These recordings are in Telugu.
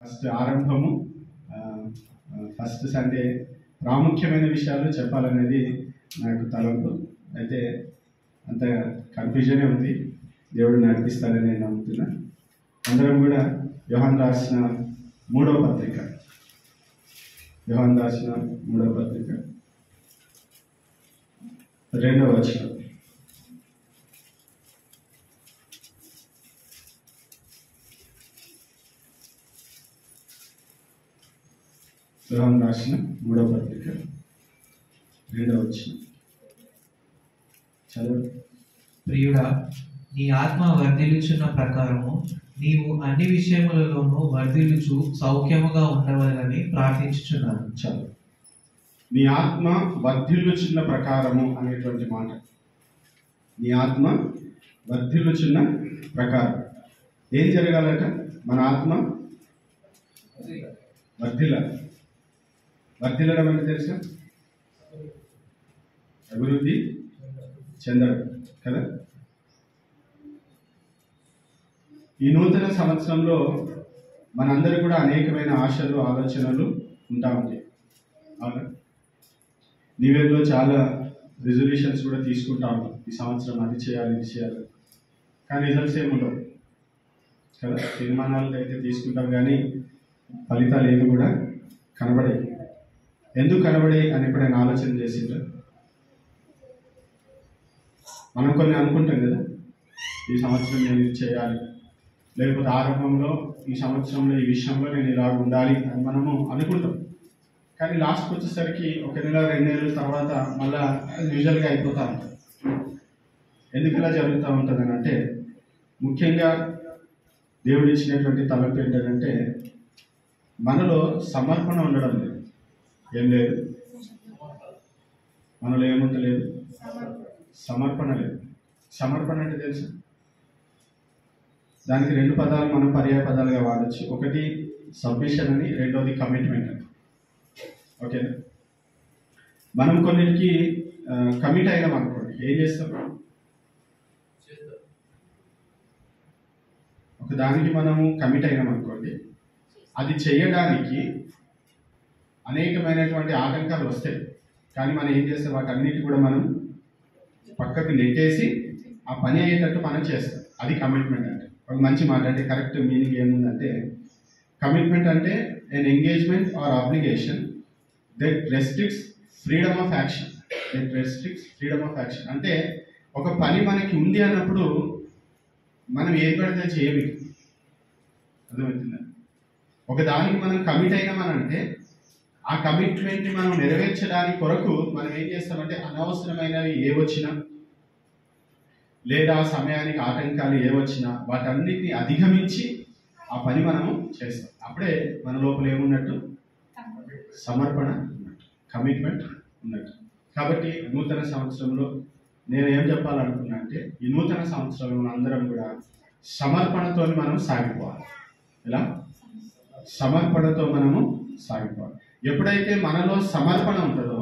ఫస్ట్ ఆరంభము ఫస్ట్ సండే ప్రాముఖ్యమైన విషయాలు చెప్పాలనేది నాకు తలంపు. అయితే అంత కన్ఫ్యూజనే ఉంది. దేవుడు నడిపిస్తాడని నేను నమ్ముతున్నా. అందరం కూడా యోహాను రాసిన 3వ పత్రిక, యోహాను రాసిన 3వ పత్రిక 2వ వచనం. యోహాను రాసిన 3వ పత్రిక 2వ వచనం చదువు. ప్రియుడా, నీ ఆత్మ వర్ధిల్లుచున్న ప్రకారము నీవు అన్ని విషయములలోనూ వర్ధిల్లుచు సౌఖ్యముగా ఉండవాలని ప్రార్థించుచున్నాను. చదువు. నీ ఆత్మ వర్ధిల్లుచున్న ప్రకారము అనేటువంటి మాట. నీ ఆత్మ వర్ధిల్లుచున్న ప్రకారం ఏం జరగాలట? మన ఆత్మ వర్ధిల్లడం అంటే తెలుసా? అభివృద్ధి చెందడం కదా. ఈ నూతన సంవత్సరంలో మనందరూ కూడా అనేకమైన ఆశలు, ఆలోచనలు ఉంటా ఉంటాయి. అవునా? నీవేలో చాలా రిజల్యూషన్స్ కూడా తీసుకుంటా ఉంటాం. ఈ సంవత్సరం అది చేయాలి, ఇది చేయాలి, కానీ రిజల్ట్స్ ఏముండవు కదా. తీర్మానాలు అయితే తీసుకుంటాం, కానీ ఫలితాలు ఏమి కూడా కనబడాయి. ఎందుకు కనబడాయి అని ఎప్పుడైనా ఆలోచన చేసిండ్రా? మనం కొన్ని అనుకుంటాం కదా, ఈ సంవత్సరం నేను ఇది చేయాలి, లేకపోతే ఆరంభంలో ఈ సంవత్సరంలో ఈ విషయంలో నేను ఇలా ఉండాలి అని మనము అనుకుంటాం. కానీ లాస్ట్కి వచ్చేసరికి 1 నెల 2 నెలల తర్వాత మళ్ళా యూజువల్గా అయిపోతూ ఉంటుంది. ఎందుకు ఇలా జరుగుతూ ఉంటుంది అంటే, ముఖ్యంగా దేవుడు ఇచ్చినటువంటి తలంపు ఏంటంటే, మనలో సమర్పణ ఉండడం లేదు. ఏం లేదు? మనలో ఏముంటలేదు? సమర్పణ లేదు. సమర్పణ అంటే తెలుసు, దానికి 2 పదాలు మనం పర్యాయ పదాలుగా వాడచ్చు. ఒకటి సబ్మిషన్ అని, రెండోది కమిట్మెంట్ అని. ఓకేనా? మనం కొన్నిటికి కమిట్ అయినాం అనుకోండి, ఏం చేస్తాం? ఒక దానికి మనము కమిట్ అయినాం అనుకోండి, అది చేయడానికి అనేకమైనటువంటి ఆటంకాలు వస్తాయి. కానీ మనం ఏం చేస్తాం? వాటన్నిటి కూడా మనం పక్కకు నెట్టేసి ఆ పని అయ్యేటట్టు మనం చేస్తాం. అది కమిట్మెంట్ అంటే. ఒక మంచి మాట అంటే, కరెక్ట్ మీనింగ్ ఏముందంటే, కమిట్మెంట్ అంటే an engagement or obligation that restricts freedom of action. అంటే ఒక పని మనకి ఉంది అన్నప్పుడు మనం ఏది పడితే చేయము. అర్థమవుతుందా? ఒక దానికి మనం కమిట్ అయినామనంటే, ఆ కమిట్మెంట్ని మనం నెరవేర్చడానికి కొరకు మనం ఏం చేస్తామంటే, అనవసరమైనవి ఏ వచ్చినా లేదా ఆ సమయానికి ఆటంకాలు ఏ వచ్చినా వాటన్నిటిని అధిగమించి ఆ పని మనము చేస్తాం. అప్పుడే మన లోపల ఏమున్నట్టు? సమర్పణ ఉన్నట్టు, కమిట్మెంట్ ఉన్నట్టు. కాబట్టి నూతన సంవత్సరంలో నేను ఏం చెప్పాలనుకున్నా అంటే, ఈ నూతన సంవత్సరంలో అందరం కూడా సమర్పణతో మనం సాగిపోవాలి. ఎలా? సమర్పణతో మనము సాగిపోవాలి. ఎప్పుడైతే మనలో సమర్పణ ఉంటుందో,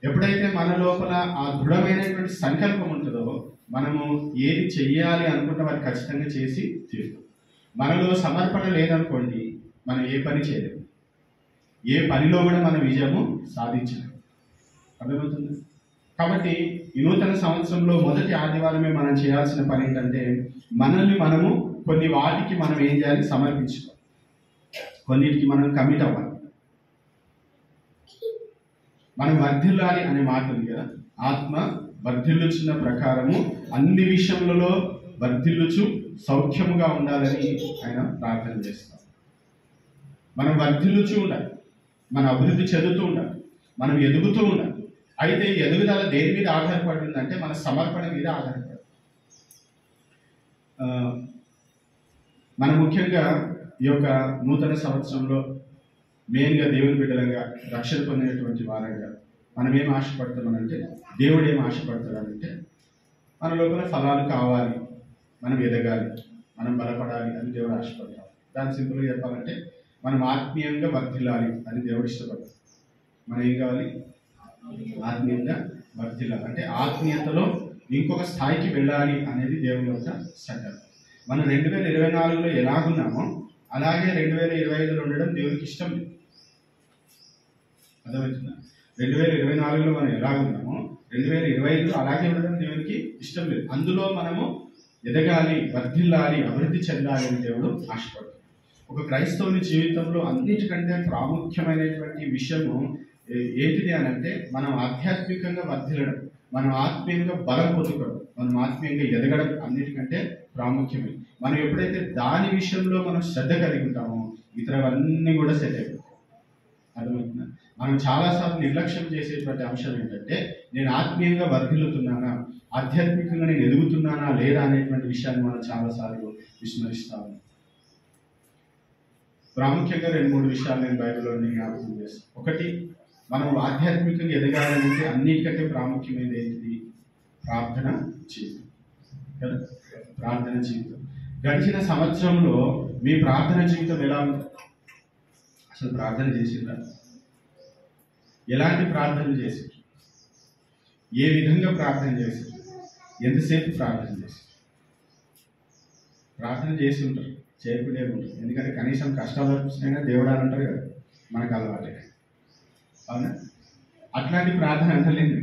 ఎప్పుడైతే మన లోపల ఆ దృఢమైనటువంటి సంకల్పం ఉంటుందో, మనము ఏది చెయ్యాలి అనుకుంటే అది ఖచ్చితంగా చేసి తీరుతాం. మనలో సమర్పణ లేదనుకోండి, మనం ఏ పని చేయలేము, ఏ పనిలో కూడా మనం విజయము సాధించలేము. అర్థమవుతుంది? కాబట్టి ఈ నూతన సంవత్సరంలో మొదటి ఆదివారమే మనం చేయాల్సిన పని ఏంటంటే, మనల్ని మనము కొన్ని వాటికి మనం ఏం చేయాలి? సమర్పించుకోవాలి. కొన్నిటికి మనం కమిట్ అవ్వాలి. మనం వర్ధిల్లాలి అనే మాట ఉంది కదా. ఆత్మ వర్ధిల్లుచున్న ప్రకారము అన్ని విషయములలో వర్ధిల్లుచు సౌఖ్యముగా ఉండాలని ఆయన ప్రార్థన చేస్తాం. మనం వర్ధిల్లుచు ఉండాలి, మన అభివృద్ధి చెందుతూ ఉండాలి, మనం ఎదుగుతూ ఉండాలి. అయితే ఎదుగుదల దేని మీద ఆధారపడిందంటే, మన సమర్పణ మీద ఆధారపడి. మనం ముఖ్యంగా ఈ యొక్క నూతన సంవత్సరంలో మెయిన్గా దేవుని బిడ్డలంగా, రక్షణ పొందినటువంటి వారంగా మనం ఏం ఆశపడతామనంటే, దేవుడు ఏం ఆశపడతాడంటే, మన లోపల ఫలాలు కావాలి, మనం ఎదగాలి, మనం బలపడాలి అని దేవుడు ఆశపడతాడు. దాన్ని సింపుల్గా చెప్పాలంటే, మనం ఆత్మీయంగా వర్ధిల్లాలి అని దేవుడు ఇష్టపడతాడు. మనం ఏం కావాలి? ఆత్మీయంగా వర్ధిల్లాలి అంటే ఆత్మీయతలో ఇంకొక స్థాయికి వెళ్ళాలి అనేది దేవుని యొక్క సంకల్పం. మనం 2024లో ఎలాగున్నామో అలాగే 2025లో ఉండడం దేవునికి ఇష్టం లేదు. అర్థమవుతుందా? 2024లో మనం ఎలా ఉన్నామో 2025లో అలాగే ఉండడం దేవునికి ఇష్టం లేదు. అందులో మనము ఎదగాలి, వర్ధిల్లాలి, అభివృద్ధి చెందాలి అని దేవుడు ఆశపడుతుంది. ఒక క్రైస్తవుని జీవితంలో అన్నిటికంటే ప్రాముఖ్యమైనటువంటి విషయము ఏంటిది అని అంటే మనం ఆధ్యాత్మికంగా వర్ధిల్లడం, మనం ఆత్మీయంగా బలం పొందుకోవడం, మనం ఆత్మీయంగా ఎదగడం అన్నిటికంటే ప్రాముఖ్యమైనది. మనం ఎప్పుడైతే దాని విషయంలో మనం శ్రద్ధ కలిగి ఉంటామో ఇతరవన్నీ కూడా సెట్ అయిపోతాయి. అర్థమవుతుందా? మనం చాలాసార్లు నిర్లక్ష్యం చేసేటువంటి అంశం ఏంటంటే నేను ఆత్మీయంగా వర్ధిల్లుతున్నానా, ఆధ్యాత్మికంగా నేను ఎదుగుతున్నానా లేదా అనేటువంటి విషయాన్ని మనం చాలాసార్లు విస్మరిస్తాము. ప్రాముఖ్యంగా 2-3 విషయాలు నేను బైబిల్లో జ్ఞాపకం చేస్తాను. ఒకటి, మనం ఆధ్యాత్మికంగా ఎదగాలంటే అన్నిటికంటే ప్రాముఖ్యమైనది ఏంటిది? ప్రార్థన జీవితం కదా. ప్రార్థన జీవితం. గడిచిన సంవత్సరంలో మీ ప్రార్థన జీవితం ఎలా ఉంది? అసలు ప్రార్థన చేసిందా? ఎలాంటి ప్రార్థనలు చేశారు? ఏ విధంగా ప్రార్థన చేశారు? ఎంతసేపు ప్రార్థన చేశారు? ప్రార్థన చేసి ఉంటారు, చేయకుండా ఉంటారు. ఎందుకంటే కనీసం కష్టాలు వచ్చినా దేవుడు అని అంటారు కదా, మనకు అలవాటే. అవునా? అట్లాంటి ప్రార్థన అంటలేదు.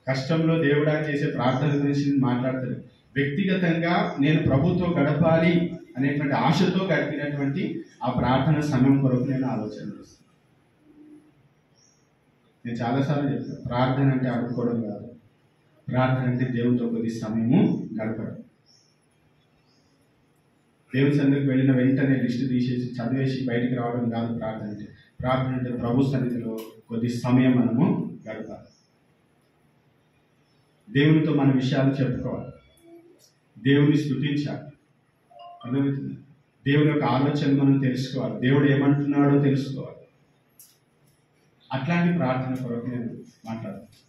కష్టంలో దేవుడా చేసే ప్రార్థన గురించి మాట్లాడతారు. వ్యక్తిగతంగా నేను ప్రభుతో గడపాలి అనేటువంటి ఆశతో గడిపినటువంటి ఆ ప్రార్థన సమయం కొరకు నేను ఆలోచన చేస్తాను. నేను చాలాసార్లు చెప్తాను, ప్రార్థన అంటే అడుక్కోవడం కాదు, ప్రార్థన అంటే దేవునితో కొద్ది సమయము గడపడం. దేవుని సన్నిధికి వెళ్ళిన వెంటనే లిస్టు తీసేసి చదివేసి బయటికి రావడం కాదు ప్రార్థన అంటే. ప్రార్థన అంటే ప్రభు సన్నిధిలో కొద్ది సమయం మనము గడపాలి. దేవునితో మన విషయాలు చెప్పుకోవాలి, దేవుని స్తుతించాలి. అర్థమవుతుంది? దేవుని యొక్క ఆలోచన మనం తెలుసుకోవాలి, దేవుడు ఏమంటున్నాడో తెలుసుకోవాలి. అట్లాంటి ప్రార్థన కొరకు నేను మాట్లాడతాను.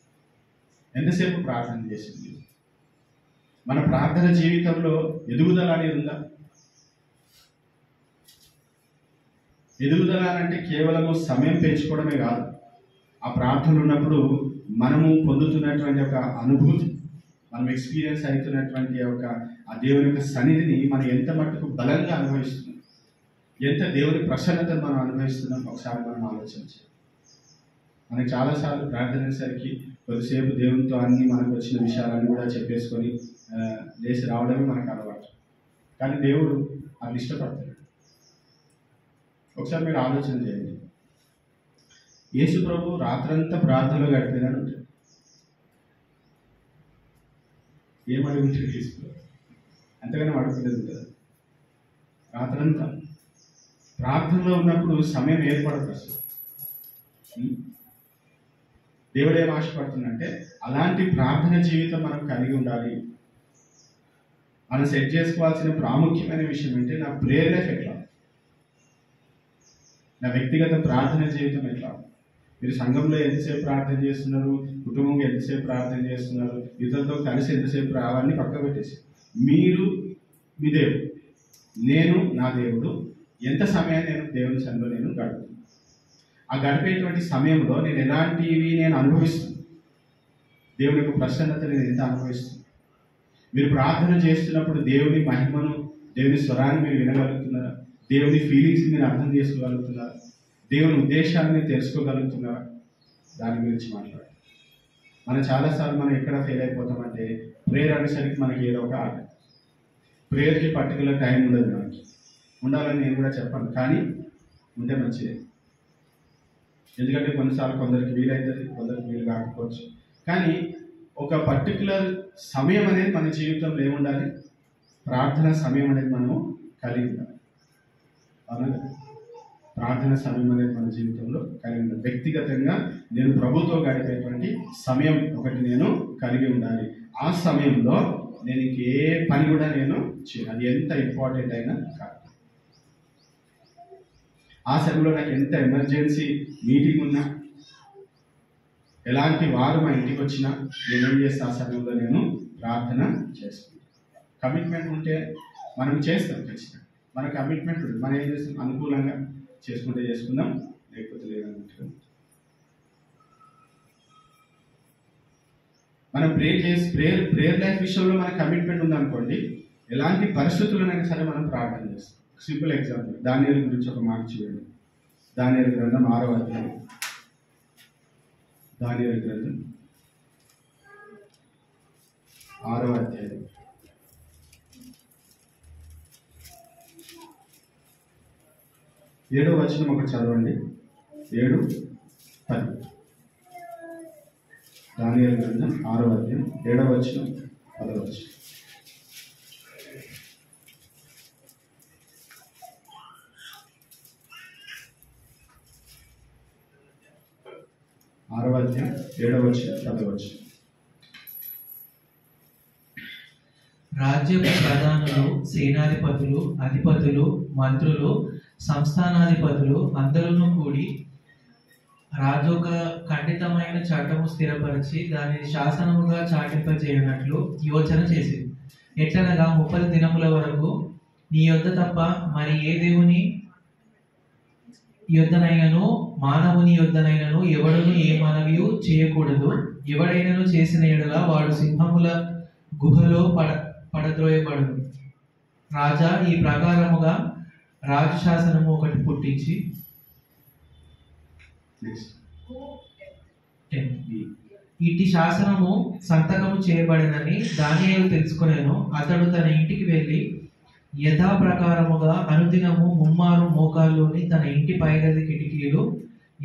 ఎంతసేపు ప్రార్థన చేసింది? మన ప్రార్థన జీవితంలో ఎదుగుదల అనేది ఉందా? ఎదుగుదల అంటే కేవలము సమయం పెంచుకోవడమే కాదు, ఆ ప్రార్థనలు ఉన్నప్పుడు మనము పొందుతున్నటువంటి ఒక అనుభూతి, మనం ఎక్స్పీరియన్స్ అవుతున్నటువంటి ఒక ఆ దేవుని యొక్క సన్నిధిని మనం ఎంత మట్టుకు బలంగా అనుభవిస్తున్నాం, ఎంత దేవుని ప్రసన్నతను మనం అనుభవిస్తున్నాం ఒకసారి మనం ఆలోచించాలి. మనకి చాలాసార్లు ప్రార్థనేసరికి కొద్దిసేపు దేవునితో అన్ని మనకు వచ్చిన విషయాలన్నీ కూడా చెప్పేసుకొని లేచి రావడమే మనకు అలవాటు. కానీ దేవుడు అది ఇష్టపడతాడు. ఒకసారి మీరు ఆలోచన చేయండి. యేసు ప్రభు రాత్రంతా ప్రార్థనలో గడిపేదని ఉంటుంది. ఏమడుగుంటాడు యేసు ప్రభు? అంతగానో అడుగుతుంది కదా. రాత్రంతా ప్రార్థనలో ఉన్నప్పుడు సమయం ఏర్పడదు అసలు. దేవుడు ఏం ఆశపడుతుందంటే అలాంటి ప్రార్థన జీవితం మనం కలిగి ఉండాలి. మనం సెట్ చేసుకోవాల్సిన ప్రాముఖ్యమైన విషయం ఏంటి? నా ప్రేయర్ లైఫ్ ఎట్లా, నా వ్యక్తిగత ప్రార్థన జీవితం ఎట్లా, మీరు సంఘంలో ఎంతసేపు ప్రార్థన చేస్తున్నారు, కుటుంబంలో ఎంతసేపు ప్రార్థన చేస్తున్నారు, ఇతరులతో కలిసి ఎంతసేపు అవన్నీ పక్క పెట్టేసి మీరు మీ దేవుడు, నేను నా దేవుడు, ఎంత సమయాన్ని నేను దేవుని సన్నిధిలో నేను గడుపుతున్నాను. ఆ గడిపేటువంటి సమయంలో నేను ఎలాంటివి నేను అనుభవిస్తున్నాను, దేవుని యొక్క ప్రసన్నత నేను ఎంత అనుభవిస్తున్నాను. మీరు ప్రార్థన చేస్తున్నప్పుడు దేవుని మహిమను, దేవుని స్వరాన్ని మీరు వినగలుగుతున్నారా? దేవుని ఫీలింగ్స్ మీరు అర్థం చేసుకోగలుగుతున్నారా? దేవుని ఉద్దేశాన్ని తెలుసుకోగలుగుతున్నారా? దాని గురించి మాట్లాడాలి. మనం చాలాసార్లు మనం ఎక్కడ ఫెయిల్ అయిపోతామంటే ప్రేయర్ అనేసరికి మనకి ఏదో ఒక ఆట. ప్రేయర్కి పర్టికులర్ టైం ఉండదు, మనకి ఉండాలని నేను కూడా చెప్పాను, కానీ ఉంటే మంచిదే. ఎందుకంటే కొన్నిసార్లు కొందరికి వీలవుతుంది, కొందరికి వీలు కాకపోవచ్చు. కానీ ఒక పర్టికులర్ సమయం అనేది మన జీవితంలో ఏముండాలి? ప్రార్థన సమయం అనేది మనము కలిగి ఉండాలి. అవునా? ప్రార్థన సమయం అనేది మన జీవితంలో కలిగి ఉండాలి. వ్యక్తిగతంగా నేను ప్రభుతో గడిపేటువంటి సమయం ఒకటి నేను కలిగి ఉండాలి. ఆ సమయంలో నేను ఇంకే పని కూడా నేను చేయను, అది ఎంత ఇంపార్టెంట్ అయినా కాదు. ఆ సమయంలో నాకు ఎంత ఎమర్జెన్సీ మీటింగ్ ఉన్నా, ఎలాంటి వారు మా ఇంటికి వచ్చినా నేనేం చేస్తా? ఆ సమయంలో నేను ప్రార్థన చేసుకుంటాను. కమిట్మెంట్ ఉంటే మనం చేస్తాం ఖచ్చితంగా. మన కమిట్మెంట్ ఉంటుంది, మనం ఏం చేస్తాం? అనుకూలంగా చేసుకుంటే చేసుకుందాం, లేకపోతే లేదన్నట్టుగా. మనం ప్రేయర్ లైఫ్ విషయంలో మన కమిట్మెంట్ ఉందనుకోండి, ఎలాంటి పరిస్థితులనైనా సరే మనం ప్రార్థన చేస్తాం. సింపుల్ ఎగ్జాంపుల్, దానియేలు గురించి ఒక మాట చూడండి. దానియేలు గ్రంథం 6వ అధ్యాయం. దానియేలు గ్రంథం 6వ అధ్యాయం 7వ వచనం ఒకటి చదవండి. 7, 10. దానియేలు గ్రంథం 6వ అధ్యాయం 7వ వచనం 10వ వచనం. 6వ అధ్యాయం 7వ వచనం 10వ వచనం. రాజ్యపు ప్రధానులు, సేనాధిపతులు, అధిపతులు, మంత్రులు, సంస్థానాధిపతులు అందరూ కూడి రాజొక ఖండితమైన చట్టము స్థిరపరిచి దానిని శాసనముగా చాటింపజేయునట్లు యోచన చేసింది. ఎట్లనగా 30 దినముల వరకు నీ యొద్ద తప్ప మరి ఏ దేవుని యొద్దనైనను మానవుని యొద్దనైనను ఎవడును ఏ మనవియు చేయకూడదు. ఎవడైనను చేసిన ఎడల వాడు సింహముల గుహలో పడద్రోయబడును. రాజా ఈ ప్రకారముగా రాజు శాసనము ఒకటి పుట్టించి ఇట్టి శాసనము సంతకము చేయబడినని దానియేలు తెలుసుకొనెను. అతడు తన ఇంటికి వెళ్ళి యథాప్రకారముగా అనుదినము ముమ్మారు మోకాల్లోని తన ఇంటి పైగది కిటికీలు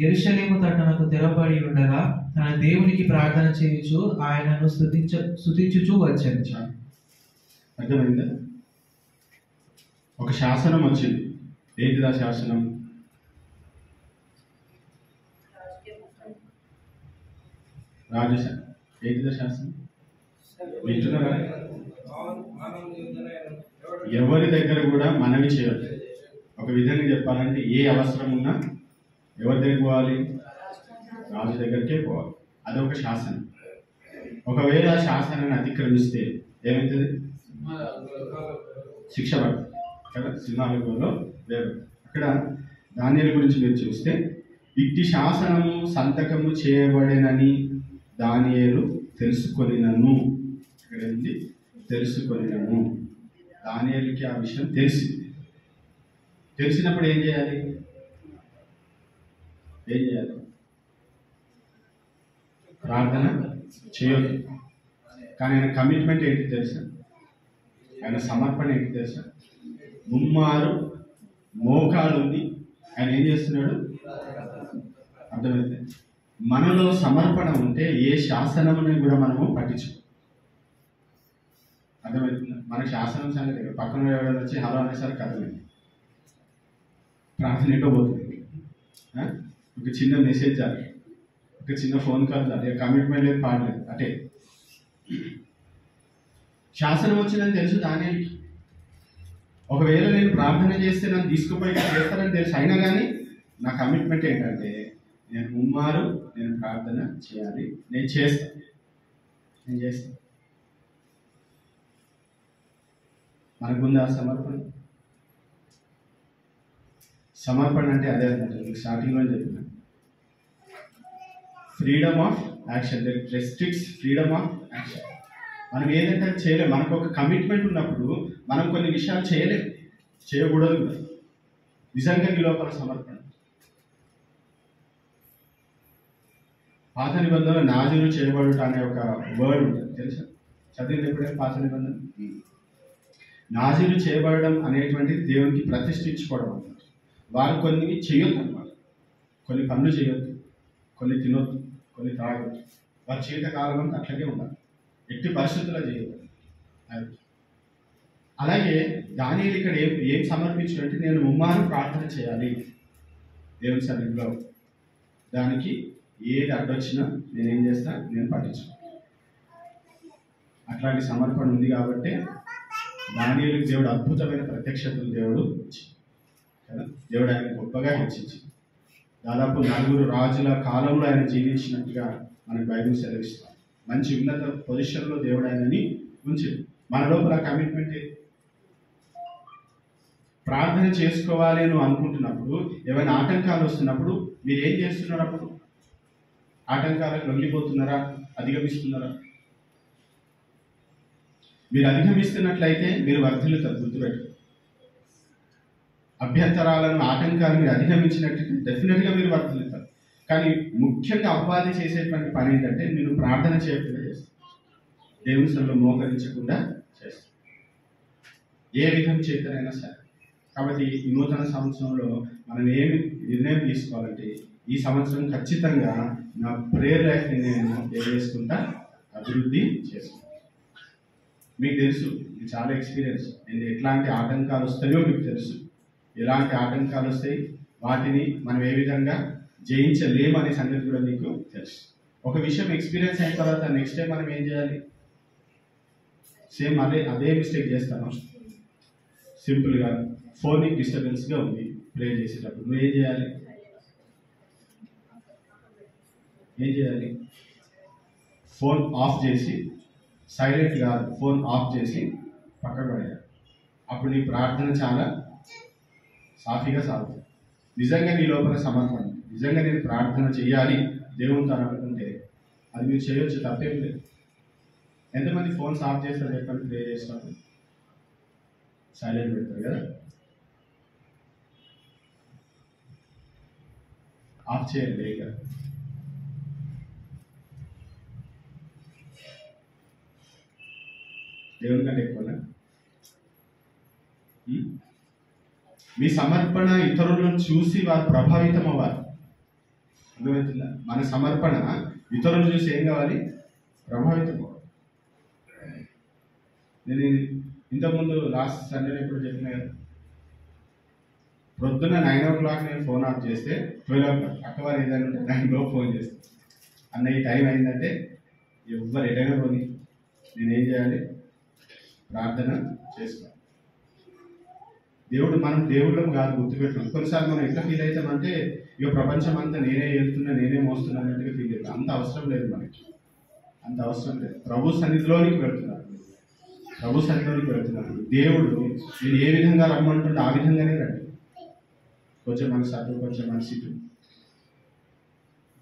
యెరూషలేము తట్టునకు తెరబడి ఉండగా తన దేవునికి ప్రార్థన చేయుచు ఆయనను స్తుతించుచు వచ్చాను. అర్థమైందా? ఒక శాసనం వచ్చింది. ఏంటిదా శాసనం? రాజశాసనం. ఏంటిదా శాసనం? వింటున్నారా? ఎవరి దగ్గర కూడా మనవి చేయొద్దు. ఒక విధంగా చెప్పాలంటే ఏ అవసరం ఉన్నా ఎవరి దగ్గర పోవాలి? రాజు దగ్గరికే పోవాలి. అదొక శాసనం. ఒకవేళ ఆ శాసనాన్ని అతిక్రమిస్తే ఏమవుతుంది? శిక్ష పడుతుంది కదా, సింహాలలో వేరు. అక్కడ దానియేలు గురించి మీరు చూస్తే ఇట్టి శాసనము సంతకము చేయబడేనని దానియేలు తెలుసుకొనినను. ఇక్కడ ఏంటి? తెలుసుకొనినను. దానియేలుకి ఆ విషయం తెలిసింది. తెలిసినప్పుడు ఏం చేయాలి? ప్రార్థన చేయొద్దు. కానీ ఆయన కమిట్మెంట్ ఏంటి తెలుసా? ఆయన సమర్పణ ఏంటి తెలుసా? ముమ్మారు మోకాలుంది ఆయన ఏం చేస్తున్నాడు? అర్థమైతే మనలో సమర్పణ ఉంటే ఏ శాసనముని కూడా మనము పట్టించుకో. అర్థమవుతుంది? మన శాసనం సంగతి పక్కన ఎవరైనా వచ్చి హలో అనేసరికి అర్థమైంది, ప్రార్థన ఎటో పోతుంది. ఒక చిన్న మెసేజ్ చాలు, ఒక చిన్న ఫోన్ కాల్ చాలు, ఇక కమిట్మెంట్ లేదు, పాడలేదు, అటే శాసనం వచ్చిందని తెలుసు దానియేలుకి. ఒకవేళ నేను ప్రార్థన చేస్తే నన్ను తీసుకుపోయి చేస్తానని తెలుసు. అయినా కానీ నా కమిట్మెంట్ ఏంటంటే నేను ముమ్మారు నేను ప్రార్థన చేయాలి, నేను చేస్తాను. మనకుందా సమర్పణ? సమర్పణ అంటే అదే అనమాట. మీకు స్టార్టింగ్లో చెప్పిన freedom of action. That restricts freedom of action. మనం ఏదంటే చేయలేము. మనకు ఒక కమిట్మెంట్ ఉన్నప్పుడు మనం కొన్ని విషయాలు చేయకూడదు కూడా. నిజంగా ఈ లోపల సమర్పణ. పాత నిబంధనలో నాజీరు చేయబడుట అనే ఒక వర్డ్ ఉంటుంది, తెలుసా? చదివింది ఎప్పుడైనా పాత నిబంధన? నాజీరు చేయబడడం అనేటువంటి దేవునికి ప్రతిష్ఠించుకోవడం అన్నమాట. వారు కొన్ని చేయొద్దు అన్నమాట. కొన్ని పనులు చేయొద్దు, కొన్ని తినొద్దు, కొన్ని తాగొద్దు. వారి జీవితకాలం అంతా అట్లాగే ఉండాలి, ఎట్టి పరిస్థితుల్లో చేయొద్దు. అలాగే దానియేలు ఇక్కడ ఏం సమర్పించినట్టు నేను ముమ్మారు ప్రార్థన చేయాలి దేవుని సన్నిధిలో. దానికి ఏది అడ్డొచ్చినా నేనేం చేస్తా? నేను పట్టించుకో. అట్లాంటి సమర్పణ ఉంది కాబట్టి దానియేలుకి దేవుడు అద్భుతమైన ప్రత్యక్షతలు దేవుడు ఇచ్చి కదా, దేవుడు ఆయన గొప్పగా హెచ్చించి దాదాపు 4 రాజుల కాలంలో ఆయన జీవించినట్టుగా మనకు బైబిల్ సెలవిస్తాం. మంచి ఉన్నత పొజిషన్లో దేవుడు ఆయనని ఉంచాడు. మన లోపల కమిట్మెంట్ ప్రార్థన చేసుకోవాలి నువ్వు అనుకుంటున్నప్పుడు, ఏమైనా ఆటంకాలు వస్తున్నప్పుడు మీరు ఏం చేస్తున్నారు? అప్పుడు ఆటంకాలకు లొంగిపోతున్నారా? అధిగమిస్తున్నారా? మీరు అధిగమిస్తున్నట్లయితే మీరు వర్ధిల్లుతారు. గుర్తుపెట్టు. అభ్యంతరాలను, ఆటంకాలను మీరు అధిగమించినట్టు డెఫినెట్గా మీరు వర్తిల్లుతారు. కానీ ముఖ్యంగా అపవాది చేసేటువంటి పని ఏంటంటే మీరు ప్రార్థన చేయకుండా చేస్తారు, దేవుని సన్నిధిలో మోకరించకుండా చేస్తారు, ఏ విధం చేతనైనా సరే. కాబట్టి ఈ నూతన సంవత్సరంలో మనం ఏమి నిర్ణయం తీసుకోవాలంటే, ఈ సంవత్సరం ఖచ్చితంగా నా ప్రేయర్ లైఫ్ని నేను చేసుకుంటా అభివృద్ధి చేసుకుంటాను. మీకు తెలుసు, ఇది చాలా ఎక్స్పీరియన్స్. నేను ఎట్లాంటి ఆటంకాలు వస్తాయో మీకు తెలుసు, ఎలాంటి ఆటంకాలు వస్తాయి, వాటిని మనం ఏ విధంగా జయించలేము అనే సంగతి కూడా మీకు తెలుసు. ఒక విషయం ఎక్స్పీరియన్స్ అయిన తర్వాత నెక్స్ట్ టైం మనం ఏం చేయాలి? సేమ్ అదే మిస్టేక్ చేస్తాను. సింపుల్గా ఫోన్ డిస్టర్బెన్స్గా ఉంది, ప్రే చేసేటప్పుడు నువ్వు ఏం చేయాలి? ఫోన్ ఆఫ్ చేసి, సైలెంట్ కాదు, ఫోన్ ఆఫ్ చేసి పక్కన పడేయాలి. అప్పుడు నీ ప్రార్థన చాలా సాఫీగా సాగుతుంది. నిజంగా నీ లోపల సమర్పణ, నిజంగా నేను ప్రార్థన చేయాలి దేవునితో అనుకుంటే అది మీరు చేయొచ్చు, తప్పేం లేదు. ఎంతమంది ఫోన్స్ ఆఫ్ చేస్తారు చెప్పండి? ప్రే చేస్తారు, సైలెంట్ పెడతారు కదా. ఆఫ్ చేయండి లేక. దేవుని కంటే ఎక్కువనా? మీ సమర్పణ ఇతరులను చూసి వారు ప్రభావితం అవ్వాలి. అర్థమవుతుందా? మన సమర్పణ ఇతరులను చూసి ఏం కావాలి? ప్రభావితం అవ్వాలి. నేను ఇంతకుముందు లాస్ట్ సండే ఎప్పుడు చెప్పిన కదా, ప్రొద్దున 9 o'clock నేను ఫోన్ ఆఫ్ చేస్తే 12 o'clock అక్కవారు ఏదైనా ఉంటే 9 ఫోన్ చేస్తాను. అన్న ఈ టైం అయిందంటే ఎవరు ఎటైనా పోని నేనేం చేయాలి? ప్రార్థన చేసుకోవాలి. మనం దేవుళ్ళం కాదు, గుర్తుపెట్టుకోండి. కొన్నిసార్లు మనం ఎట్లా ఫీల్ అవుతామంటే ఇక ప్రపంచం అంతా నేనే వెళ్తున్నా, నేనే మోస్తున్నా అన్నట్టుగా ఫీల్ అవుతాం. అంత అవసరం లేదు మనకి, అంత అవసరం లేదు. ప్రభు సన్నిధిలోనికి వెళ్తున్నారు, దేవుడు నేను ఏ విధంగా రమ్మంటుంటే ఆ విధంగానే రండి. కొంచెం మనసు అటు, కొంచెం మనసు ఇటు.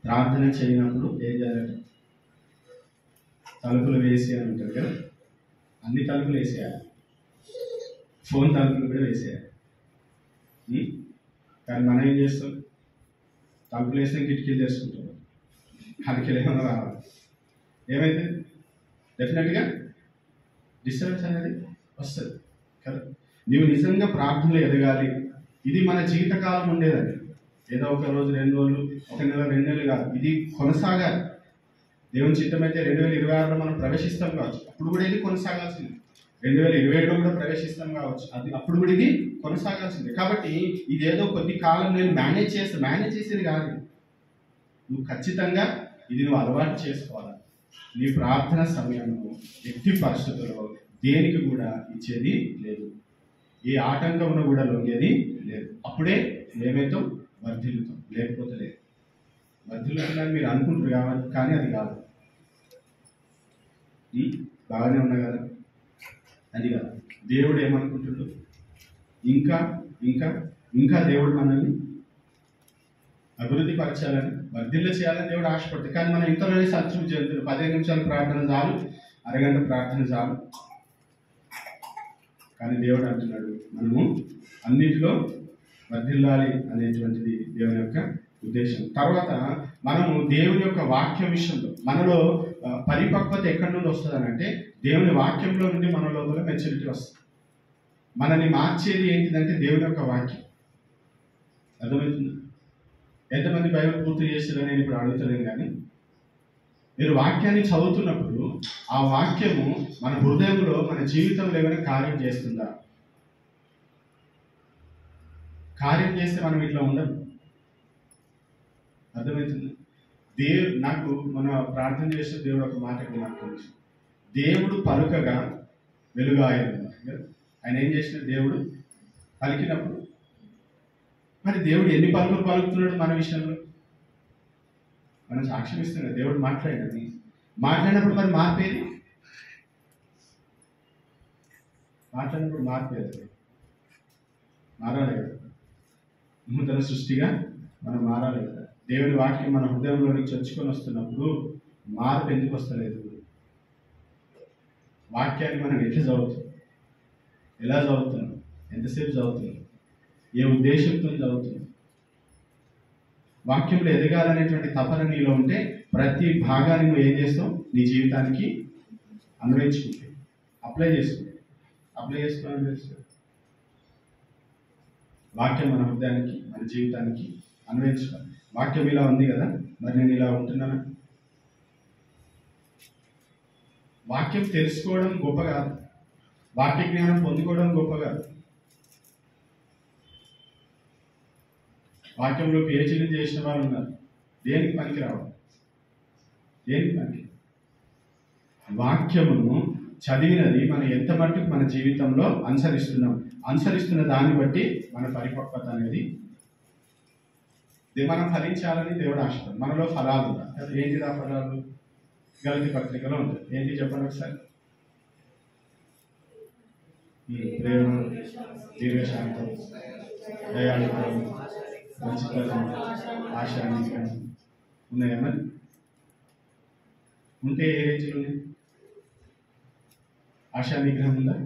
ప్రార్థన చేయనప్పుడు ఏం చేయాలంటే తలుపులు వేసి అని ఉంటారు కదా, అన్ని తలుపులు వేసేయాలి, ఫోన్ తలుపులు కూడా వేసేయాలి. కానీ మనం ఏం చేస్తాం? తలుపులు వేస్తే కిటికీలు తెరుచుకుంటాం, అదికి ఏమన్నా రావాలి. ఏమైతే డెఫినెట్గా డిస్టర్బెన్స్ అనేది వస్తుంది కదా. నీవు నిజంగా ప్రార్థనలు ఎదగాలి. ఇది మన జీవితకాలం ఉండేదండి. ఏదో ఒక రోజు, 2 రోజులు, 1 నెల, 2 నెలలు కాదు, ఇది కొనసాగాలి. దేవుని చిత్తమైతే 2026లో మనం ప్రవేశిస్తాం కావచ్చు, అప్పుడు కూడా ఇది కొనసాగాల్సింది. 2027లో కూడా ప్రవేశిస్తాం కావచ్చు, అప్పుడు కూడా ఇది కొనసాగాల్సిందే. కాబట్టి ఇదేదో కొద్ది కాలం నేను మేనేజ్ చేసేది కాదు. నువ్వు ఖచ్చితంగా ఇది నువ్వు అలవాటు చేసుకోవాలి. నీ ప్రార్థన సమయంలో ఎట్టి పరిస్థితుల్లో దేనికి కూడా ఇచ్చేది లేదు, ఏ ఆటంకంలో కూడా లొంగేది లేదు. అప్పుడే ఏమైతాం? వర్ధిల్లుతాం, లేకపోతే లేదు. వర్ధిల్లుతుందని మీరు అనుకుంటారు కాబట్టి, కానీ అది కాదు. బాగానే ఉన్నా కదా, అది కాదు. దేవుడు ఏమనుకుంటున్నాడు? ఇంకా ఇంకా ఇంకా దేవుడు మనల్ని అభివృద్ధి పరచాలని, వర్ధిల్ల చేయాలని దేవుడు ఆశపడుతుంది. కానీ మనం ఇంతలోనే సంతృప్తి చెందుతుంది. 15 నిమిషాలు ప్రార్థన చాలు, అరగంట ప్రార్థన చాలు. కానీ దేవుడు అంటున్నాడు మనము అన్నిటిలో వర్ధిల్లాలి అనేటువంటిది దేవుని యొక్క ఉద్దేశం. తర్వాత మనము దేవుని యొక్క వాక్యం విషయంలో మనలో పరిపక్వత ఎక్కడి నుండి వస్తుంది అంటే, దేవుని వాక్యంలో నుండి మన లోపల మెచ్యూరిటీ వస్తుంది. మనల్ని మార్చేది ఏంటిదంటే దేవుని యొక్క వాక్యం. అర్థమవుతుంది? ఎంతమంది బైబిల్ పూర్తి చేస్తారో నేను ఇప్పుడు అడుగుతలేను, కానీ మీరు వాక్యాన్ని చదువుతున్నప్పుడు ఆ వాక్యము మన హృదయంలో, మన జీవితంలో ఏమైనా కార్యం చేస్తుందా? కార్యం చేస్తే మనం ఇట్లా ఉండదు. అర్థమవుతుంది? నాకు మన ప్రార్థన చేస్తే దేవుడు ఒక మాట నాకు తెలుసు. దేవుడు పలుకగా వెలుగాయను. ఆయన ఏం చేసిన? దేవుడు పలికినప్పుడు మరి దేవుడు ఎన్ని పలుకులు పలుకుతున్నాడు మన విషయంలో? మనం సాక్ష్యం ఇస్తున్నాం. దేవుడు మాట్లాడినప్పుడు మరి మార్పేది? మాట్లాడినప్పుడు మార్పేది మారాలి కదా. నూతన సృష్టిగా మనం మారాలి కదా. దేవుని వాక్యం మన హృదయంలోనికి చొచ్చుకొని వస్తున్నప్పుడు మార్పు ఎందుకు వస్తలేదు? వాక్యాన్ని మనం ఎట్లా చదువుతాం, ఎలా చదువుతున్నాం, ఎంతసేపు చదువుతున్నాం, ఏ ఉద్దేశంతో చదువుతున్నావు? వాక్యంలో ఎదగాలనేటువంటి తపన నీలో ఉంటే ప్రతి భాగాన్ని నువ్వు ఏం చేస్తావు? నీ జీవితానికి అన్వయించుకుంటే అప్లై చేసుకోవాలని తెలుసు. వాక్యం మన హృదయానికి, మన జీవితానికి అన్వయించుకోవాలి. వాక్యం ఇలా ఉంది కదా, మరి నేను ఇలా ఉంటున్నాను. వాక్యం తెలుసుకోవడం గొప్ప కాదు, వాక్య జ్ఞానం పొందుకోవడం గొప్ప కాదు. వాక్యంలో పిహెచ్డీ చేసిన వారు ఉన్నారు, దేనికి పనికి రావాలి? దేనికి పనికి? వాక్యమును చదివినది మనం ఎంత మట్టుకు మన జీవితంలో అనుసరిస్తున్న దాన్ని బట్టి మన పరిపక్వత అనేది మనం ఫలించాలని దేవుడు ఆశపడు. మనలో ఫలాలు ఉంటాయి. అది ఏంటిది? ఆ ఫలాలు గలతీ పత్రికలో ఉంటుంది. ఏంటి చెప్పండి ఒకసారి. ప్రేమ, దీర్ఘశాంతం, దయాళుత్వం, మంచితనం, ఆశానిగ్రహం ఉన్నాయా? మరి ఉంటే ఏ రేంజ్లో ఉన్నాయి? ఆశానిగ్రహం ఉందా?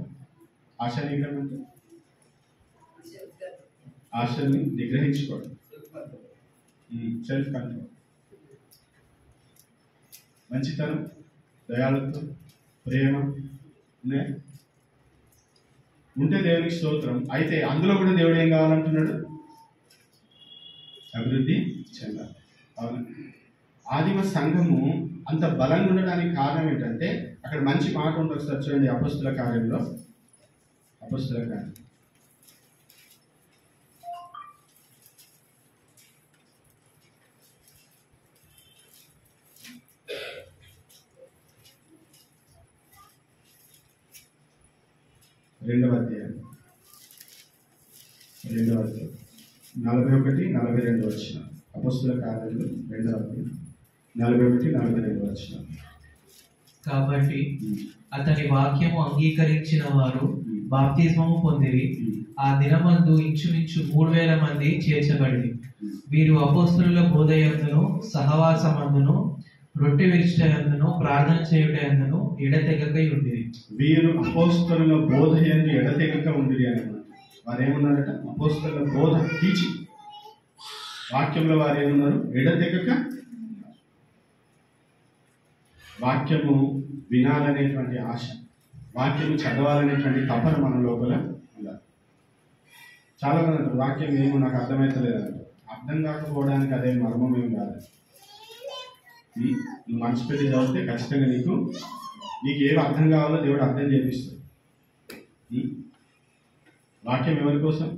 ఆశానిగ్రహం అంటే ఆశని నిగ్రహించుకోవడం, సెల్ఫ్ కంట్రోల్. మంచితనం, దయాళుత్వం, ప్రేమ ఉన్నాయా? ఉంటే దేవునికి స్తోత్రం. అయితే అందులో కూడా దేవుడు ఏం కావాలంటున్నాడు? అభివృద్ధి చెందాలి. అవును. ఆదిమ సంఘము అంత బలంగా ఉండడానికి కారణం ఏంటంటే అక్కడ మంచి మాట ఉంటుంది. ఒకసారి చూడండి, అపొస్తలుల కార్యంలో. అపొస్తలుల కార్యం 2వ అధ్యాయం 41-42 వచ్చిన. అపొస్తలుల కార్యాలు 2వ అధ్యాయం 41-42 వచ్చిన. కాబట్టి అతని వాక్యము అంగీకరించిన వారు బాప్తిస్మము పొందిరి. ఆ దినమందు ఇంచుమించు 3000 మంది చేర్చబడి వీరు అపొస్తలుల బోధయందును సహవాసమందును రొట్టె విరుచుటయందును ప్రార్థన చేయుటయందును ఎడతెగకై ఉండిరి. వీరు అపొస్తలుల బోధయందు ఎడతెగక ఉండిరి అని వారు ఏమన్నారట? అపొస్తలుల బోధ, టీచింగ్, వాక్యంలో వారు ఏమన్నారు? ఎడతెగక. వాక్యము వినాలనేటువంటి ఆశ, వాక్యము చదవాలనేటువంటి తపన మన లోపల ఉండాలి. చాలా మంది అంటారు వాక్యం ఏమో నాకు అర్థమవుతలేదంట. అర్థం కాకపోవడానికి అదే మర్మం ఏం కాదు. నువ్వు మనసు పెట్టి చదివితే ఖచ్చితంగా నీకు ఏమి అర్థం కావాలో దేవుడు అర్థం చేపిస్తాడు. వాక్యం ఎవరి కోసం?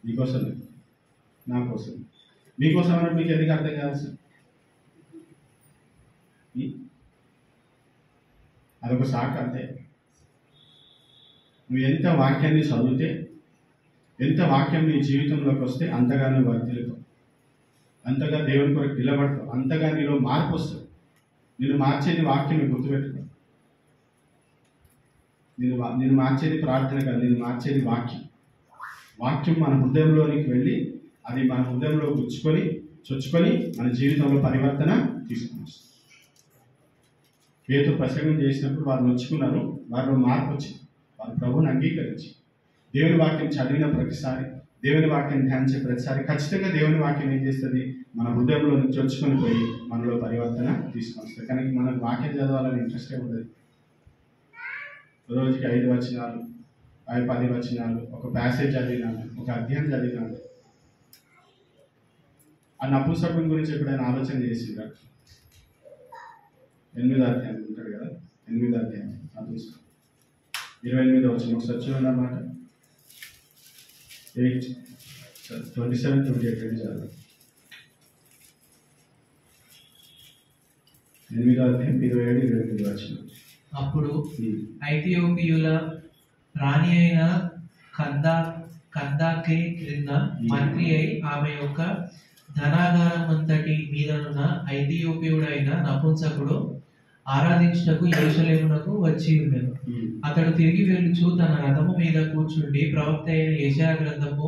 మీకోసం, నా కోసం. మీకోసం అన్నట్టు మీకు ఎందుకు అర్థం కాదు సార్? అదొక శాఖ అంతే. నువ్వు ఎంత వాక్యాన్ని చదివితే, ఎంత వాక్యం నీ జీవితంలోకి వస్తే అంతగా నువ్వు వర్ధిల్లుతావు, అంతగా దేవుని కొరకు నిలబడతావు, అంతగా నీలో మార్పు వస్తుంది. నేను మార్చేది వాక్యం, గుర్తుపెట్టుకో. నేను మార్చేది ప్రార్థన కాదు, నేను మార్చేది వాక్యం. వాక్యం మన హృదయంలోనికి వెళ్ళి అది మన హృదయంలో చొచ్చుకొని మన జీవితంలో పరివర్తన తీసుకుని వస్తుంది. పేతురు ప్రసంగం చేసినప్పుడు వారు నొచ్చుకున్నారు, వారిలో మార్పు వచ్చింది. వారు ప్రభువుని అంగీకరించి దేవుని వాక్యం చదివిన ప్రతిసారి, దేవుని వాక్యం ధ్యానించే ప్రతిసారి ఖచ్చితంగా దేవుని వాక్యం ఏం చేస్తుంది? మన హృదయంలో నుంచి చొచ్చుకొని పోయి మనలో పరివర్తన తీసుకొని వస్తుంది. కానీ మనకు వాక్యం చదవాలని ఇంట్రెస్టే ఉండదు. రోజుకి 5 వచనాలు, 10 వచనాలు, ఒక ప్యాసేజ్ చదివినాను, ఒక అధ్యాయం చదివినాను. ఆ నపుంసకుని గురించి ఎప్పుడైనా ఆలోచన చేసిందా? 8వ అధ్యాయం ఉంటాడు కదా, 8వ అధ్యాయం నపుంసకుడు 28వ వచనం ఒకసారి చూడండి అన్నమాట. 27-28 చదవండి. 8వ అధ్యాయం 27-28 వచనం. అప్పుడు ఐథియోపియుల రాణి అయిన కందాకే క్రింద మంత్రి అయి ఆమె యొక్క ధనాగారం అంతటి మీదనున్న ఐథియోపియుడైన నపుంసకుడు ఆరాధించుటకు యెరూషలేమునకు వచ్చి ఉండెను. అతడు తిరిగి వెళ్ళుచు తన రథము మీద కూర్చుండి ప్రవక్త అయిన యెషయా గ్రంథము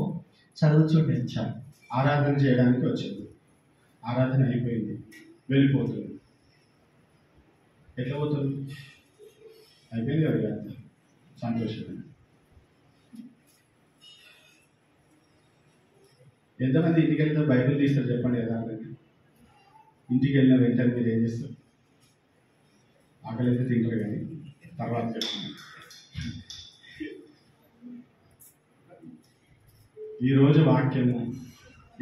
చదువుచుండెను. ఆరాధన చేయడానికి వచ్చింది. ఆరాధన అయిపోయింది, వెళ్ళిపోతుంది. ఎట్లా పోతుంది? అయిపోయింది కదా, సంతోషం. ఎంతమంది ఇంటికి వెళ్తే బైబిల్ తీస్తారు చెప్పండి కదా. ఇంటికి వెళ్ళిన వెంటనే మీరు ఏం చేస్తారు? ఆకలి అయితే తింటారు కానీ తర్వాత చెప్తాను. ఈరోజు వాక్యము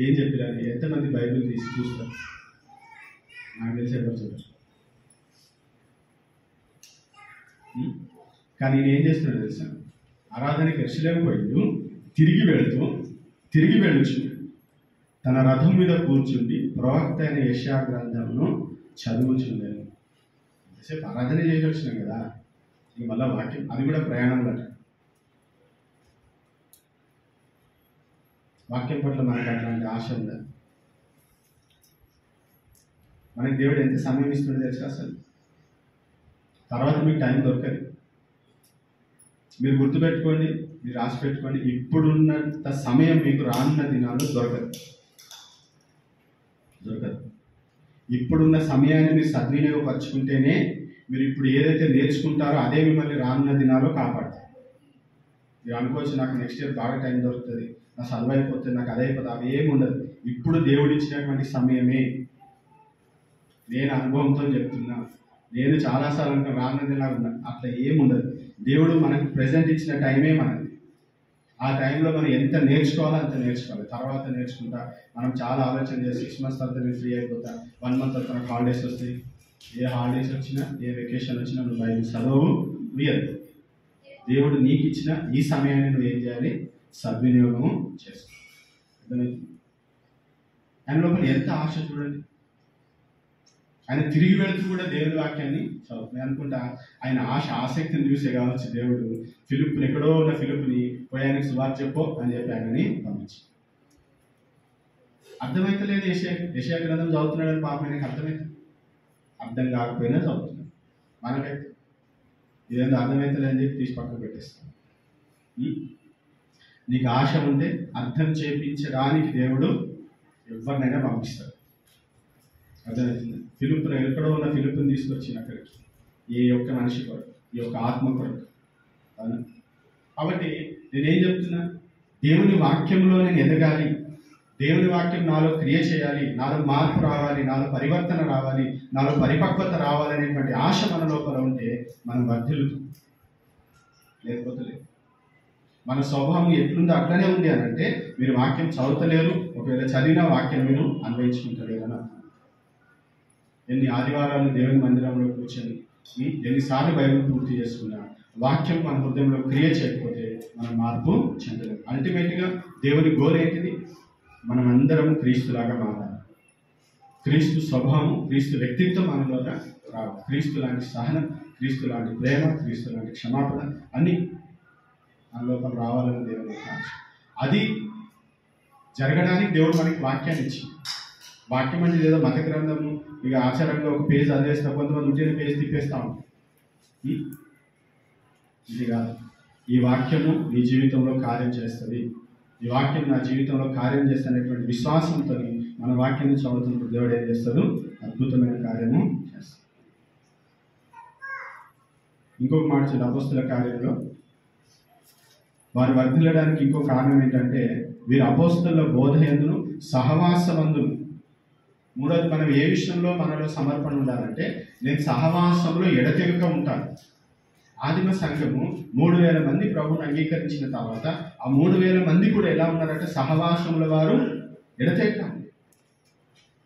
ఏం చెప్పిరండి? ఎంతమంది బైబిల్ తీసి చూస్తారు? నాకు తెలిసి ఎవరు చూడరు. కానీ నేను ఏం చేస్తున్నాను తెలుసా? ఆరాధనకి ఎరుసలేము పోయిండు, తిరిగి వెళ్ళుచు తన రథం మీద కూర్చుండి ప్రవక్త అయిన యెషయా గ్రంథమును చదువుచుండేది. ఎంతసేపు ఆరాధన చేసి వచ్చినాం కదా, ఇక మళ్ళీ వాక్యం అది కూడా ప్రయాణంలో. వాక్యం పట్ల మనకు అట్లాంటి ఆశ ఉందా? మనకి దేవుడు ఎంత సమయం ఇస్తుందో తెలుసా అసలు? తర్వాత మీకు టైం దొరకదు. మీరు గుర్తుపెట్టుకోండి, మీరు రాసి పెట్టుకోండి, ఇప్పుడున్నంత సమయం మీకు రానున్న దినాల్లో దొరకదు. ఇప్పుడున్న సమయాన్ని మీరు సద్వినియోగపరుచుకుంటేనే మీరు ఇప్పుడు ఏదైతే నేర్చుకుంటారో అదే మిమ్మల్ని రానున్న దినాల్లో కాపాడుతుంది. మీరు అనుకోవచ్చు నాకు నెక్స్ట్ ఇయర్ బాగా టైం దొరుకుతుంది, నా చదువు అయిపోతుంది, నాకు అదే అయిపోతుంది, అవి ఏమి ఉండదు. ఇప్పుడు దేవుడు ఇచ్చినటువంటి సమయమే. నేను అనుభవంతో చెప్తున్నా, నేను చాలాసార్లు రానున్న దినాలు ఉన్నా, అట్లా ఏముండదు. దేవుడు మనకు ప్రజెంట్ ఇచ్చిన టైమే మనది. ఆ టైంలో మనం ఎంత నేర్చుకోవాలో అంత నేర్చుకోవాలి. తర్వాత నేర్చుకుంటా మనం చాలా ఆలోచన చేసి 6 months తర్వాత నేను ఫ్రీ అయిపోతా, 1 month తర్వాత నాకు హాలిడేస్ వస్తాయి. ఏ హాలిడేస్ వచ్చినా, ఏ వెకేషన్ వచ్చినా నువ్వు బైబిల్ చదవవు, వియదు. దేవుడు నీకు ఇచ్చిన ఈ సమయాన్ని నువ్వు ఏం చేయాలి? సద్వినియోగము చేసుకో. అర్థమైంది? ఆయన లోపల ఎంత ఆశ చూడండి. ఆయన తిరిగి వెళుతూ కూడా దేవుని వాక్యాన్ని చదువుతుంది. అనుకుంటా ఆయన ఆసక్తిని చూసే కావచ్చు దేవుడు ఫిలిప్పుని, ఎక్కడో ఉన్న ఫిలిప్పుని పోయానికి సువార్త చెప్పో అని చెప్పి ఆయనని పంపించి. అర్థమైతలేదు, యెషయా గ్రంథం చదువుతున్నాడని పాపం ఆయనకి అర్థం కాకపోయినా చదువుతున్నాడు. మనకైతే ఇదేందో అర్థమైతలే అని చెప్పి తీసి పక్కకు పెట్టేస్తాం. నీకు ఆశ ఉంటే అర్థం చేయించడానికి దేవుడు ఎవరినైనా పంపిస్తాడు. అర్థమవుతుంది? ఫిలిప్పును, ఎక్కడో ఉన్న ఫిలిప్పుని తీసుకొచ్చిన అక్కడికి, ఈ యొక్క మనిషి కొరకు, ఈ యొక్క ఆత్మ కొరకు. కాబట్టి నేనేం చెప్తున్నా? దేవుని వాక్యంలో నేను ఎదగాలి, దేవుని వాక్యం నాలో క్రియ చేయాలి, నాలో మార్పు రావాలి, నాలో పరివర్తన రావాలి, నాలో పరిపక్వత రావాలనేటువంటి ఆశ మన లోపల ఉంటే మనం వర్ధిల్లుతాం. లేకపోతే లేదు. మన స్వభావం ఎట్లుందో అట్లనే ఉంది అని అంటే మీరు వాక్యం చదువుతలేరు, ఒకవేళ చదివిన వాక్యం మీరు అన్వయించుకుంటలేరు అని అర్థం. ఎన్ని ఆదివారాలు దేవుని మందిరంలో కూర్చొని ఎన్నిసార్లు బైబిల్ పూర్తి చేసుకున్నా వాక్యం మన హృదయంలో క్రియ చేయకపోతే మనం మార్పు చెందలేము. అల్టిమేట్గా దేవుని గోల్ ఏంటిది? మనం అందరం క్రీస్తులాగా మారాలి. క్రీస్తు స్వభావం, క్రీస్తు వ్యక్తిత్వం మనలోగా రావాలి. క్రీస్తు లాంటి సహనం, క్రీస్తు లాంటి ప్రేమ, క్రీస్తు లాంటి క్షమాపణ అన్నీ మన లోపల రావాలని దేవుని ఆశ. అది జరగడానికి దేవుడు మనకి వాక్యాన్ని ఇచ్చింది. వాక్యం అంటే ఏదో మత గ్రంథము, ఇక ఆచారంగా ఒక పేజ్ చదివేస్తా, కొంతమంది ఉంటే పేజ్ తిప్పేస్తా ఉంటాం. ఇది కాదు. ఈ వాక్యము నీ జీవితంలో కార్యం చేస్తుంది. ఈ వాక్యం నా జీవితంలో కార్యం చేస్తున్నటువంటి విశ్వాసంతో మన వాక్యాన్ని చదువుతున్నప్పుడు దేవుడు ఏం చేస్తాడు? అద్భుతమైన కార్యము చేస్తాడు. ఇంకొక మాట చూడండి, అపోస్తల కార్యంలో వారు వర్ధిల్లడానికి ఇంకో కారణం ఏంటంటే వీరు అపోస్తల బోధ యందును సహవాసమందును. మూడోది, మనం ఏ విషయంలో మనలో సమర్పణ ఉండాలంటే నేను సహవాసంలో ఎడతెగక ఉంటాను. ఆదిమ సంఘము 3000 మంది ప్రభువుని అంగీకరించిన తర్వాత ఆ 3000 మంది కూడా ఎలా ఉన్నారంటే సహవాసంలో వారు ఎడతెగక.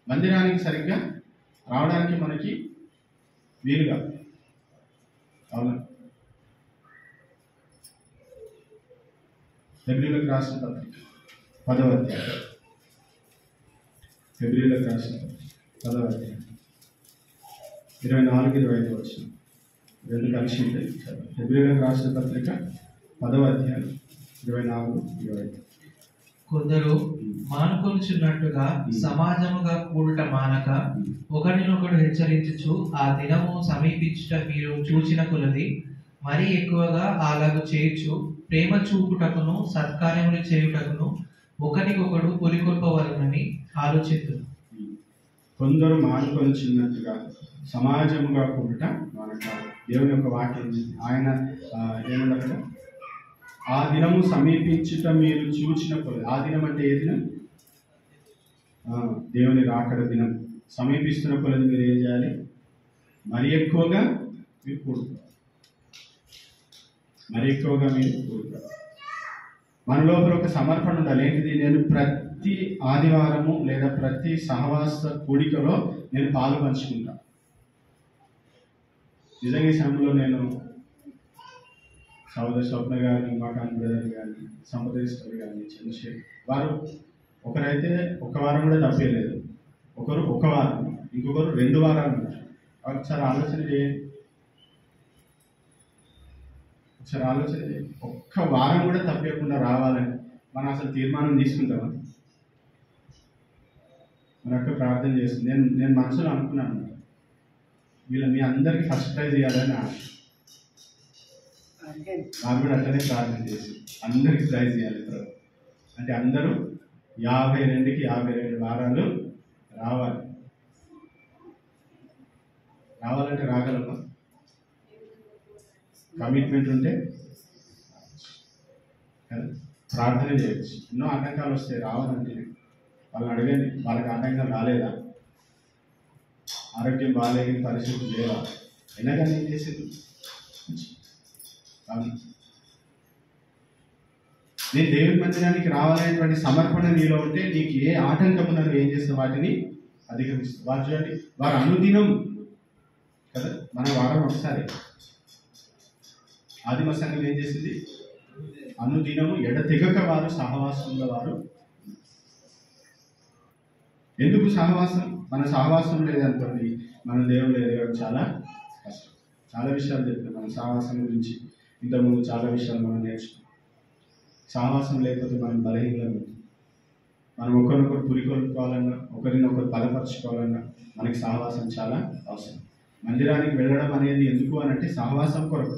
మందిరానికి సరిగ్గా రావడానికి మనకి వీలుగా. అవునా? హెబ్రీయులకు రాసిన పత్రిక 10వ అధ్యాయం. హెబ్రీయులకు రాసిన 10వ అధ్యాయం 24-25 వచ్చిన రెండు కలిసి ఉంటాయి. హెబ్రీయులకు రాసిన పత్రిక 10వ అధ్యాయం 24-25. కొందరు మానుకొనుచున్నట్టుగా సమాజముగా కూడుట మానక ఒకరినొకడు హెచ్చరించుచు ఆ దినము సమీపించుట మీరు చూచిన కొలది మరీ ఎక్కువగా అలాగూ చేయొచ్చు ప్రేమ చూపుటకును సత్కార్యములు చేయుటకును ఒకరికొకడు పురికొల్పవలనని ఆలోచిద్దురు. కొందరు మానుకొనుచున్నట్టుగా సమాజముగా కూడుట మానక. దేవుని యొక్క వాక్యం ఆయన ఏమన్నా ఆ దినము సమీపించుట మీరు చూచిన కొలది. ఆ దినం అంటే ఏ దినం? దేవుని రాకడ దినం సమీపిస్తున్న కొలది మీరు ఏం చేయాలి? మరి ఎక్కువగా మీరు కూడుకోవాలి. మరి ఎక్కువగా మీరు కూడుకోవాలి. మన లోపల ఒక సమర్పణ ఉండాలి. ఏంటిది? నేను ప్రతి ఆదివారము లేదా ప్రతి సహవాస కూడికలో నేను పాలు పంచుకుంటాను. నిజంగా ఈ సమయంలో నేను సోదర స్వప్న గారిని, ఉమాకాంత్ బ్రదర్ గారిని, సంపదేశ్వరి గారిని, చంద్రశేఖర్ వారు ఒకరైతే ఒక వారం కూడా తప్పేయలేదు. ఒకరు ఒక వారం, ఇంకొకరు 2 వారాలు ఉన్నారు. ఒకసారి ఆలోచన చేయండి. ఒక్క వారం కూడా తప్పకుండా రావాలని మనం అసలు తీర్మానం తీసుకుంటామా? మన యొక్క ప్రార్థన చేస్తుంది. నేను మనసులో అనుకున్నాను, మీ అందరికీ ఫస్ట్ ప్రైజ్ ఇవ్వాలని ఆశ. నాకు కూడా అట్లనే ప్రార్థన చేసి అందరికీ ప్రైజ్ ఇవ్వాలి ప్రభు అంటే అందరూ 52కి 52 వారాలు రావాలంటే రాగలమా? కమిట్మెంట్ ఉంటే ప్రార్థన చేయొచ్చు. ఎన్నో ఆటంకాలు వస్తాయి రావాలంటే. వాళ్ళని అడగండి, వాళ్ళకి ఆటంకాలు రాలేదా? ఆరోగ్యం బాగాలేని పరిస్థితులు లేవా? అయినా కానీ ఏం చేసేది? నేను దేవుని మందిరానికి రావాలనేటువంటి సమర్పణ నీలో ఉంటే నీకు ఏ ఆటంకము నన్ను ఏం చేస్తావు? వాటిని అధిగమిస్తావు. వారు చూడండి, వారు అనుదినం కదా, మన వారం ఒకసారి ఆదిమ సంఘం ఏం చేసింది? అనుదినము ఎడతెగక వారు సహవాసంలో వారు. ఎందుకు సహవాసం? మన సహవాసం లేదనుకోండి, మన దేవుడు ఎదగడం చాలా కష్టం. చాలా విషయాలు చెప్తాం మన సహవాసం గురించి. ఇంతకుముందు చాలా విషయాలు మనం నేర్చుకున్నాం. సహవాసం లేకపోతే మనం బలహీనంగా ఉంటుంది. మనం ఒకరినొకరు పురికొల్పుకోవాలన్నా, ఒకరినొకరు బలపరచుకోవాలన్నా మనకి సహవాసం చాలా అవసరం. మందిరానికి వెళ్ళడం అనేది ఎందుకు అని అంటే సహవాసం కొరకు.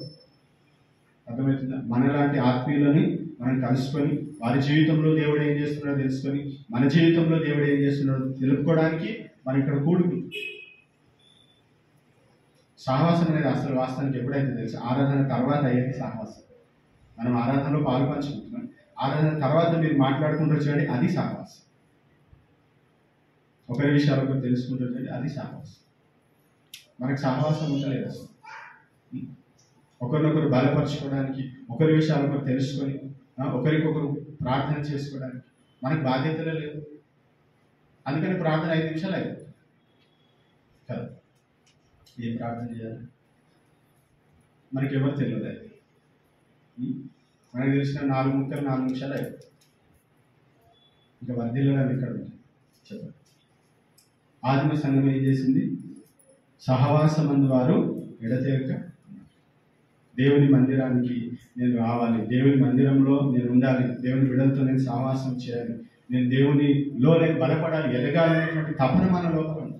అర్థమవుతుందా? మనలాంటి ఆత్మీయులని మనం కలుసుకొని వారి జీవితంలో దేవుడు ఏం చేస్తున్నాడో తెలుసుకొని మన జీవితంలో దేవుడు ఏం చేస్తున్నాడో తెలుపుకోవడానికి మనం ఇక్కడ కూడుకుంటాం. సహవాసం అనేది అసలు వాస్తవానికి ఎప్పుడైతే తెలుసు? ఆరాధన తర్వాత అయ్యేది సహవాసం. మనం ఆరాధనలో పాలు పంచుకుంటున్నాం. ఆరాధన తర్వాత మీరు మాట్లాడుకుంటారు చూడండి, అది సహవాసం. ఒకరి విషయాలు ఒకరు తెలుసుకుంటారు చూడండి, అది సహవాసం. మనకు సహవాసం ఉండలేదు అసలు. ఒకరినొకరు బలపరచుకోవడానికి, ఒకరి విషయాలు ఒకరు తెలుసుకొని ఒకరికొకరు ప్రార్థన చేసుకోవడానికి మనకు బాధ్యతలే లేదు. అందుకని ప్రార్థన 5 నిమిషాలు అయిపోతుంది కదా. ఏం ప్రార్థన చేయాలి మనకి ఎవరు తెలియదు. అయితే మనకు తెలిసిన 4 ముక్కలు 4 నిమిషాలు అయిపోతుంది. ఇంకా వర్ధిల్లడం ఎక్కడ ఉంది చెప్పండి. ఆదిమ సంఘం ఏం చేసింది? సహవాసమందు వారు ఎడతెగక దేవుని మందిరానికి నేను రావాలి, దేవుని మందిరంలో నేను ఉండాలి, దేవుని బిడ్డలతో నేను సహవాసం చేయాలి, నేను దేవునిలో నేను బలపడాలి, ఎదగాలి అనేటువంటి తపన మన లోపల ఉంది.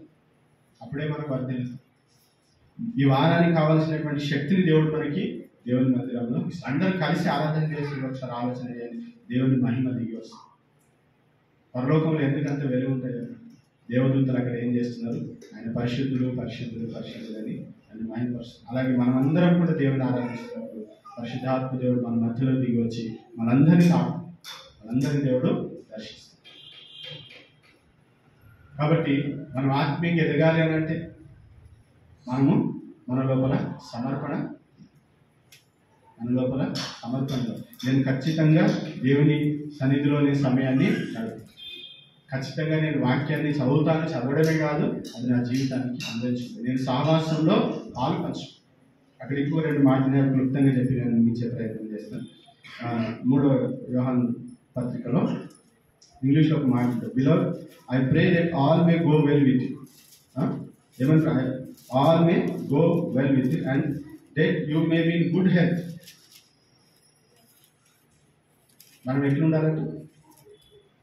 అప్పుడే మనకు వర్ధిల్లుతుంది. ఈ వారానికి కావాల్సినటువంటి శక్తిని దేవుడు మనకి దేవుని మందిరంలో అందరూ కలిసి ఆరాధన చేసి ఒకసారి ఆలోచన చేయండి. దేవుని మహిమ దిగి వస్తుంది. పరలోకంలో ఎందుకంత వెలుగు ఉంటాయి? దేవదూతలు అక్కడ ఏం చేస్తున్నారు? ఆయన పరిశుద్ధులు పరిశుద్ధులు పరిశుద్ధులు అని ఆయన మహిమపరుస్తున్నారు. అలాగే మనమందరం కూడా దేవుని ఆరాధిస్తున్నప్పుడు పరిశుద్ధాత్మ దేవుడు మన మధ్యలో దిగి వచ్చి మనందరినీ దేవుడు దర్శిస్తాడు. కాబట్టి మనం ఆత్మీయంగా ఎదగాలి అని అంటే మనము మన లోపల సమర్పణ నేను ఖచ్చితంగా దేవుని సన్నిధిలో నేను సమయాన్ని గడుపుతాను. ఖచ్చితంగా నేను వాక్యాన్ని చదవడమే కాదు, అది నా జీవితానికి అందించుకుంది. నేను సహవాసంలో పాలు పంచుకుంటాను. అక్కడ ఇంకో 2 మాటలు నేను క్లుప్తంగా చెప్పి నేను ముగించే ప్రయత్నం చేస్తాను. 3వ యోహాను పత్రికలో ఇంగ్లీష్లో ఒక మాట ఉంటుంది. Beloved I pray that all may go well with you. ఏమంటారు? All may go well with you and that you may be in good health. మనం ఎట్లా ఉండాలంటే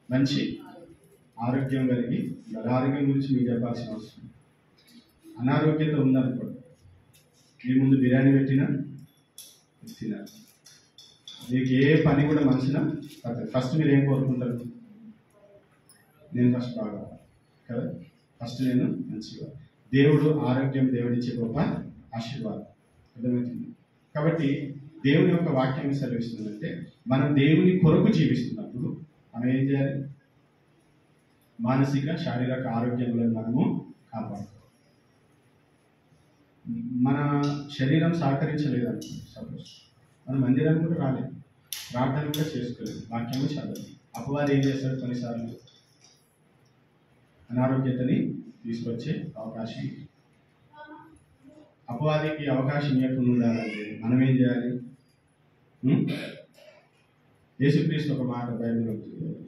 మంచి ఆరోగ్యం కలిగి ఉండాలి. ఆరోగ్యం గురించి మీకు చెప్పాల్సిన అవసరం. అనారోగ్యత ఉందనుకోండి, మీ ముందు బిర్యానీ పెట్టినా తినాలి. మీకు ఏ పని కూడా మంచిగా ఫస్ట్ మీరు ఏం కోరుకుంటారు? నేను ఫస్ట్ బాగా కదా, ఫస్ట్ నేను మంచిగా. దేవుడు ఆరోగ్యం దేవుడిచ్చే గొప్ప ఆశీర్వాదం. అర్థమవుతుంది. కాబట్టి దేవుని యొక్క వాక్యం సెలవిస్తుందంటే మనం దేవుని కొరకు జీవిస్తున్నప్పుడు మనం ఏం చేయాలి? మానసిక శారీరక ఆరోగ్యంలో మనము కాపాడుకోవాలి. మన శరీరం సహకరించలేదు అనుకోండి, సపోజ్ మన మందిరానికి కూడా రాలేదు, ప్రార్థన కూడా చేసుకోలేదు, వాక్యము చదవలేదు, అపవాది ఏం చేస్తాడు, కొన్నిసార్లు అనారోగ్యతని తీసుకొచ్చే అవకాశం ఉంది. అపవాదికి అవకాశం ఇవ్వకుండా ఉండాలంటే మనం ఏం చేయాలి? యేసుక్రీస్తు ఒక మాట బైబిల్లో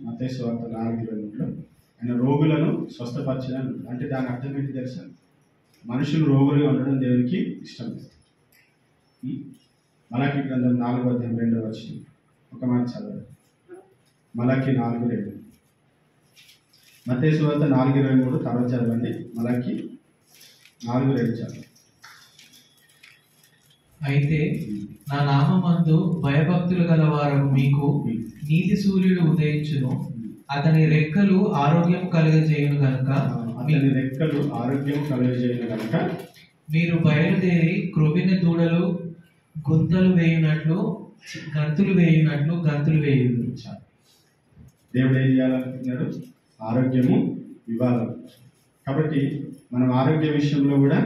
మత్తయి సువార్త 4:23లో ఆయన రోగులను స్వస్థపరచని, అంటే దాని అర్థం ఏంటి తెలుసా? మనుషులు రోగులుగా ఉండడం దేవునికి ఇష్టం లేదు. మలాకి గ్రంథం 4:2 ఒక మాట చదవండి. మలాకి 4:2, మత్తయి సువార్త 4:23 తర్వాత చదవండి. మలాకి 4:2 చదవండి. అయితే నా నామమందు భయభక్తులు గలవారు మీకు నీతి సూర్యుడు ఉదయించును, అతని రెక్కలు ఆరోగ్యం కలుగజేయును గనుక మీరు బయలుదేరి క్రొవ్విన దూడలు గంతులు వేయునట్లు గంతులు వేయును. దేవుడు ఏం చేయాలనుకుంటున్నాడు? ఆరోగ్యము ఇవ్వాలి. కాబట్టి మనం ఆరోగ్య విషయంలో కూడా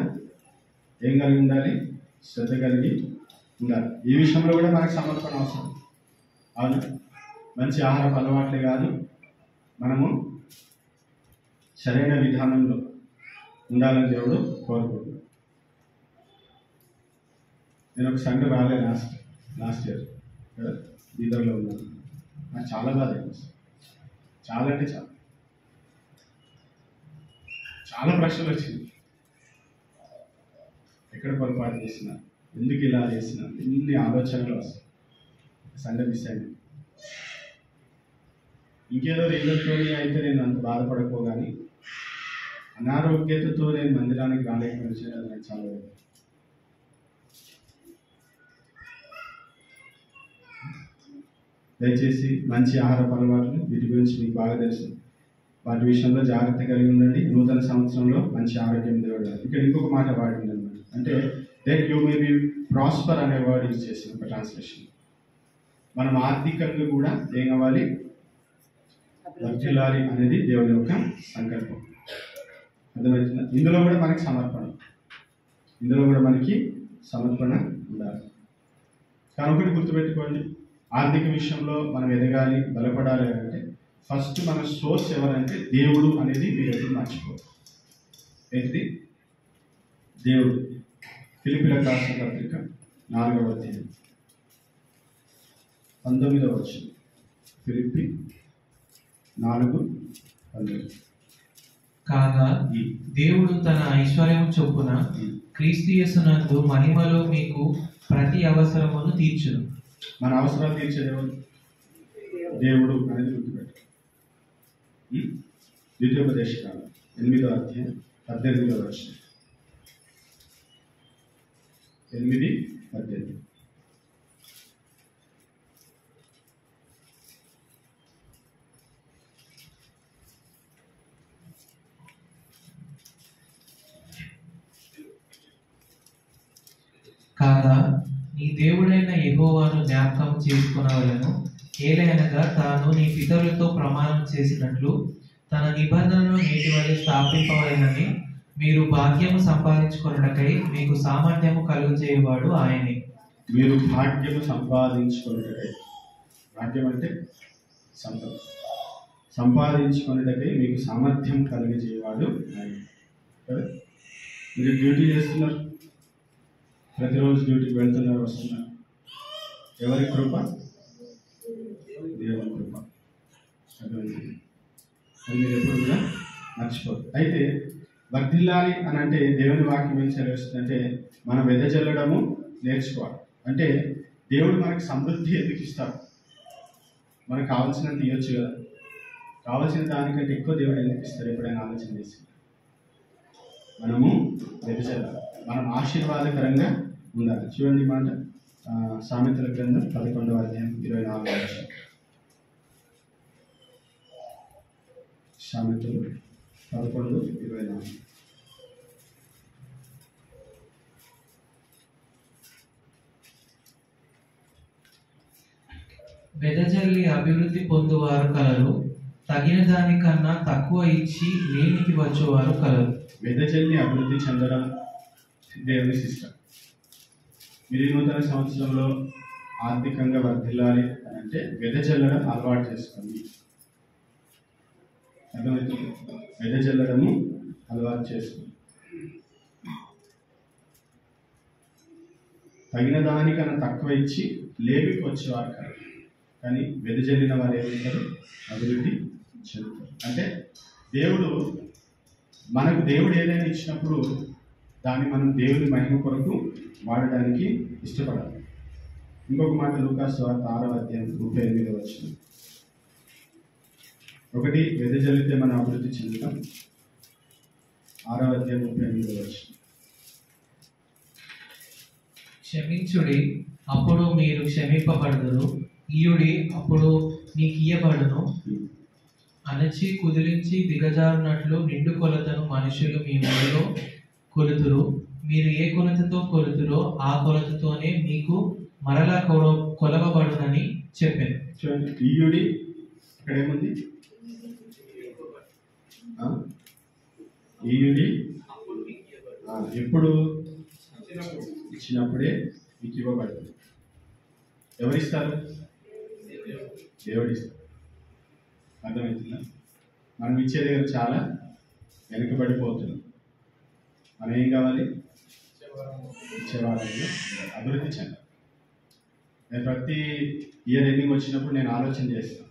ఏం కలిగి ఉండాలి? శ్రద్ధ కలిగి ఉండాలి. ఈ విషయంలో కూడా మనకు సమర్పణ అవసరం. అవును, మంచి ఆహారపు అలవాట్లే కాదు, మనము సరైన విధానంలో ఉండాలని దేవుడు కోరుకుంటున్నాడు. నేను ఒక సండే రాలే లాస్ట్ ఇయర్ కదా, బీదర్లో ఉన్నాను. నాకు చాలా బాధ అనిపిస్తుంది. చాలా అంటే చాలా ప్రశ్నలు వచ్చింది. ఎక్కడ పొరపాటు చేసినా, ఎందుకు ఇలా చేసినా, ఎన్ని ఆలోచనలు వస్తాయి. సండే మిస్ అయింది. ఇంకేదో రీజన్తో అయితే నేను అంత బాధపడకపోగాని అనారోగ్యతతో నేను మందిరానికి రాలేకపోయినా నాకు చాలా దయచేసి మంచి ఆహార అలవాట్లు వీటి గురించి మీకు బాగా తెలుసు. వాటి విషయంలో జాగ్రత్త కలిగి ఉండండి. నూతన సంవత్సరంలో మంచి ఆరోగ్యం దేవుడు. ఇక్కడ ఇంకొక మాట వాడింది అనమాట, అంటే that you may be prosper అనే వర్డ్ యూజ్ చేసిన ఒక ట్రాన్స్లేషన్. మనం ఆర్థికంగా కూడా ఏం కావాలి? వర్ధిల్లాలి అనేది దేవుడి యొక్క సంకల్పం. అర్థమవుతుందా? ఇందులో కూడా మనకి సమర్పణ ఉండాలి. కానీ ఒకటి గుర్తుపెట్టుకోండి, ఆర్థిక విషయంలో మనం ఎదగాలి, బలపడాలి అంటే ఫస్ట్ మన సోర్స్ ఎవరంటే దేవుడు అనేది మీరు ఎప్పుడు మర్చిపోరు. ఏంటిది? దేవుడు. ఫిలిప్పీయులకు రాసిన పత్రిక 4వ అధ్యాయం 19వ వచనం. ఫిలిప్పీ 4:19. కాగా దేవుడు తన ఐశ్వర్యం చొప్పున క్రీస్తు యేసునందు మహిమలో మీకు ప్రతి అవసరమును తీర్చును. మన అవసరాలు తీర్చేది దేవుడు అనేది గుర్తుపెట్టు. ద్వితీయోపదేశకాండం 8వ అధ్యాయం 18వ వచనం. 8:18. కాగా నీ దేవుడైన యెహోవాను జ్ఞాపకం చేసుకొనవలెను. ఏలయనగా తాను నీ పితరులతో ప్రమాణం చేసినట్లు తన నిబంధనను నేటి వలె స్థాపింపవలెనని మీరు భాగ్యము సంపాదించుకొనుటకై మీకు సామర్థ్యము కలుగజేయువాడు ఆయనే. మీరు భాగ్యము సంపాదించుకొనుటకై, భాగ్యం అంటే సంపద, సంపాదించుకొనుటకై మీకు సామర్థ్యం కలుగజేయవాడు ఆయన. మీరు డ్యూటీ చేస్తున్నారు, ప్రతిరోజు డ్యూటీకి వెళ్తున్నారు, వస్తున్నారు. ఎవరి కృప? దేవుని కృప. అది మీరు ఎప్పుడు కూడా మర్చిపోదు. అయితే వర్ధిల్లాలి అని అంటే దేవుని వాక్యం ఏం సెలవిస్తుందంటే మనం వెదజల్లడము నేర్చుకోవాలి. అంటే దేవుడు మనకి సమృద్ధి ఎందుకు ఇస్తాడు? మనకు కావాల్సినంత ఇవ్వచ్చు కదా, కావాల్సిన దానికంటే ఎక్కువ దేవుడు ఎందుకు ఇస్తారు? ఎప్పుడైనా ఆలోచన చేసి మనము వెదజల్లాలి, మనం ఆశీర్వాదకరంగా ఉండాలి. చూడండి మాట సామెతల గ్రంథం 11వ అధ్యాయం 24వ వచనం. సామెతలు 11:24. వెదజల్లి అభివృద్ధి పొందువారు కలరు, తగిన దానికన్నా తక్కువ ఇచ్చి లేనికి వచ్చేవారు కలరు. వెదజల్లి అభివృద్ధి చెందడం దేవుని సిస్టమ్. మీరు ఈ నూతన సంవత్సరంలో ఆర్థికంగా వర్ధిల్లాలి అని అంటే వెదజల్లడం అలవాటు చేసుకోండి. అర్థమవుతుంది? వెదజల్లడము అలవాటు చేసుకోండి. తగిన దానికన్నా తక్కువ ఇచ్చి లేవికి వచ్చేవారు కాదు, కానీ వెదజల్లిన వారు ఏమంటారు? అభివృద్ధి చెందుతారు. అంటే మనకు దేవుడు ఏదైనా ఇచ్చినప్పుడు దాన్ని మనం దేవుని మహిమ కొరకు వాడడానికి ఇష్టపడాలి. ఇంకొక మాట లూకాసు సువార్త 6:38 ఒకటి వెదజల్లితే మనం అభివృద్ధి చెందుతాం. 6:38 క్షమించుడి, అప్పుడు మీరు క్షమింపబడుదురు, ఇయుడి, అప్పుడు మీకు ఇయ్యబడును. అణచి కుదిరించి దిగజారునట్లు నిండు కొలతను మనుషులు మీ ఊరిలో కొలుతురు. మీరు ఏ కొలతతో కొలుతురో ఆ కొలతతోనే మీకు మరలా కొలవబడునని చెప్పాను. చూడండి, ఇయుడి ఇక్కడ ఏముంది? ఈయుడి ఎప్పుడు ఇచ్చినప్పుడే మీకు ఇవ్వబడుతుంది. ఎవరిస్తారు? దేవుడిస్తారు. అర్థమవుతుందా? మనం ఇచ్చే దగ్గర చాలా వెనుకబడిపోతున్నాం. మనం ఏం కావాలి? ఇచ్చేవాళ్ళని అభివృద్ధి చెందాలి. నేను ప్రతి ఇయర్ ఎండింగ్ వచ్చినప్పుడు నేను ఆలోచన చేస్తాను,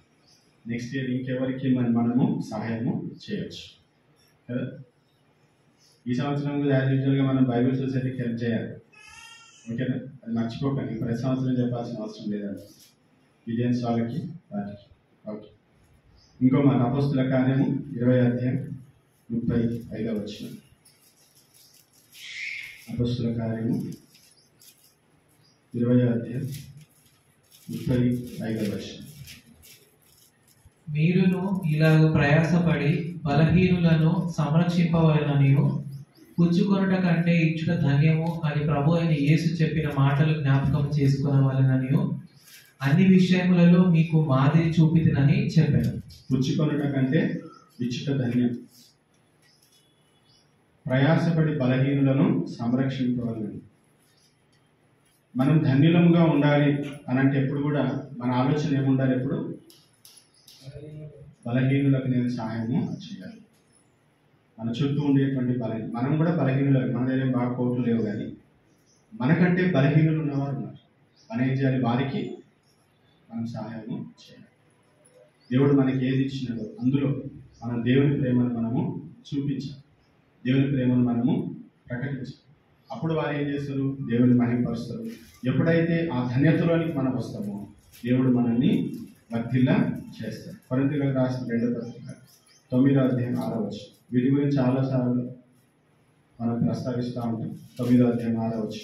నెక్స్ట్ ఇయర్ ఇంకెవరికి మనము సహాయము చేయొచ్చు కదా. ఈ సంవత్సరం యాజ్ యూజువల్గా మనం బైబిల్ సొసైటీకి హెల్ప్ చేయాలి, ఓకేనా? అది మర్చిపోకండి. ప్రతి సంవత్సరం చెప్పాల్సిన అవసరం లేదండి, విజయన్స్ వాళ్ళకి వాటికి. ఓకే, ఇంకో మాట అపోస్తుల కార్యము 20:35. అపోస్తుల కార్యము 20:35. మీరును ఇలాగ ప్రయాసపడి బలహీనులను సంరక్షింపవలననియు పుచ్చుకొనుట కంటే ఇచ్చుట ధన్యము అని ప్రభు అయిన యేసు చెప్పిన మాటలు జ్ఞాపకం చేసుకొనవలెననియు అన్ని విషయములలో మీకు మాదిరి చూపితినని చెప్పాను. పుచ్చుకొనుట కంటే ఇచ్చుట ధన్యం. ప్రయాసపడి బలహీనులను సంరక్షింపవాలని. మనం ధన్యులముగా ఉండాలి అనంటే ఎప్పుడు కూడా మన ఆలోచన ఏముండాలి? ఎప్పుడు బలహీనులకు నేను సహాయము చేయాలి. మన చుట్టూ ఉండేటువంటి మనం కూడా బలహీనులు. మన దగ్గర బాగా కోట్లు లేవు, కానీ మనకంటే బలహీనులు ఉన్నవారు ఉన్నారు. మనం ఏం చేయాలి? వారికి మనం సహాయము చేయాలి. దేవుడు మనకి ఏది ఇచ్చినాడో అందులో మనం దేవుని ప్రేమను మనము చూపించాలి, దేవుని ప్రేమను మనము ప్రకటించాలి. అప్పుడు వారు ఏం చేస్తారు? దేవుని మహిమపరుస్తారు. ఎప్పుడైతే ఆ ధన్యతలోనికి మనం వస్తామో దేవుడు మనల్ని వర్ధిల్లా చేస్తారు. కొరింథీయులకు రాసిన 2వ పత్రిక 9:6. వీటి గురించి చాలాసార్లు మనం ప్రస్తావిస్తూ ఉంటాం. 9:6.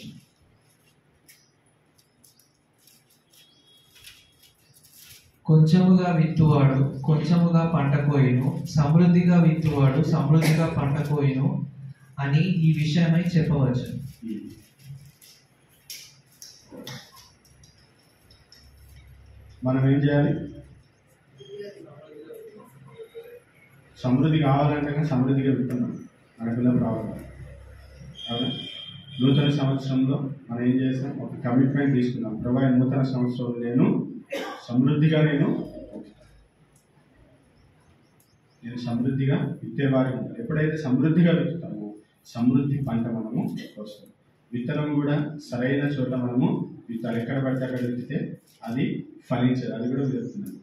కొంచెముగా విత్తువాడు కొంచెముగా పంట కోయును, సమృద్ధిగా విత్తువాడు సమృద్ధిగా పంట కోయును అని ఈ విషయమై చెప్పవచ్చు. మనం ఏం చేయాలి? సమృద్ధి కావాలంటే కానీ సమృద్ధిగా వింటున్నాం మనకున్న ప్రాబ్లం. అవునా? నూతన సంవత్సరంలో మనం ఏం చేస్తాం? ఒక కమిట్మెంట్ తీసుకున్నాం. ప్రభు, నూతన సంవత్సరంలో నేను సమృద్ధిగా నేను సమృద్ధిగా విత్తేవారి ఉంటాను. ఎప్పుడైతే సమృద్ధిగా విత్తుతామో సమృద్ధి పంట మనము వస్తాం. విత్తనం కూడా సరైన చోట మనము విత్తాలి. ఎక్కడ పడితే అక్కడ విత్తితే అది ఫలించదు. అది కూడా విత్తున్నాను.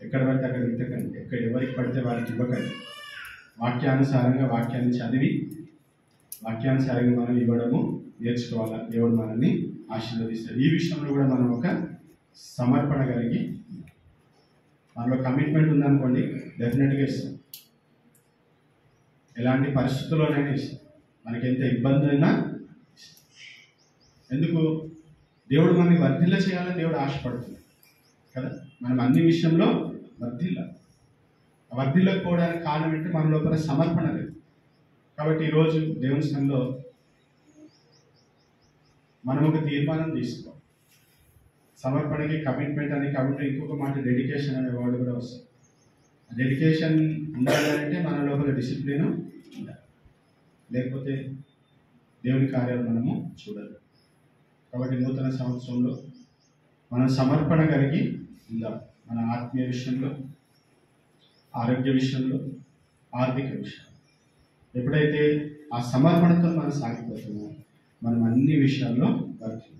ఎక్కడ పడితే అక్కడ విత్తకండి, ఎవరికి పడితే వారికి ఇవ్వకండి. వాక్యానుసారంగా వాక్యాన్ని చదివి వాక్యానుసారంగా మనం ఇవ్వడము నేర్చుకోవాలా. దేవుడు మనల్ని ఆశీర్వదిస్తాడు. ఈ విషయంలో కూడా మనం ఒక సమర్పణ కలిగి మనలో కమిట్మెంట్ ఉందనుకోండి, డెఫినెట్గా ఇస్తాం. ఎలాంటి పరిస్థితుల్లోనైనా ఇస్తాం. మనకి ఎంత ఇబ్బంది అయినా ఇస్తాం. ఎందుకు? దేవుడు మనకి వర్ధిల్ల చేయాలని దేవుడు ఆశపడుతుంది కదా. మనం అన్ని విషయంలో వర్ధిల్లకపోవడానికి కారణం ఏంటంటే మన లోపల సమర్పణ లేదు. కాబట్టి ఈరోజు దేవుని సంఘంలో మనం ఒక తీర్మానం తీసుకోవాలి. సమర్పణకి కమిట్మెంట్ అని. కాబట్టి ఇంకొక మాట డెడికేషన్ అనే వర్డ్ కూడా వస్తుంది. డెడికేషన్ ఉండాలంటే మన లోపల డిసిప్లిన్ ఉండాలి, లేకపోతే దేవుని కార్యాలు మనము చూడాలి. కాబట్టి నూతన సంవత్సరంలో మనం సమర్పణ కలిగి ఉందాం. మన ఆత్మీయ విషయంలో, ఆరోగ్య విషయంలో, ఆర్థిక విషయంలో. ఎప్పుడైతే ఆ సమర్పణతో మనం సాగిపోతామో మనం అన్ని విషయాల్లో వర్ధిల్లుతాం.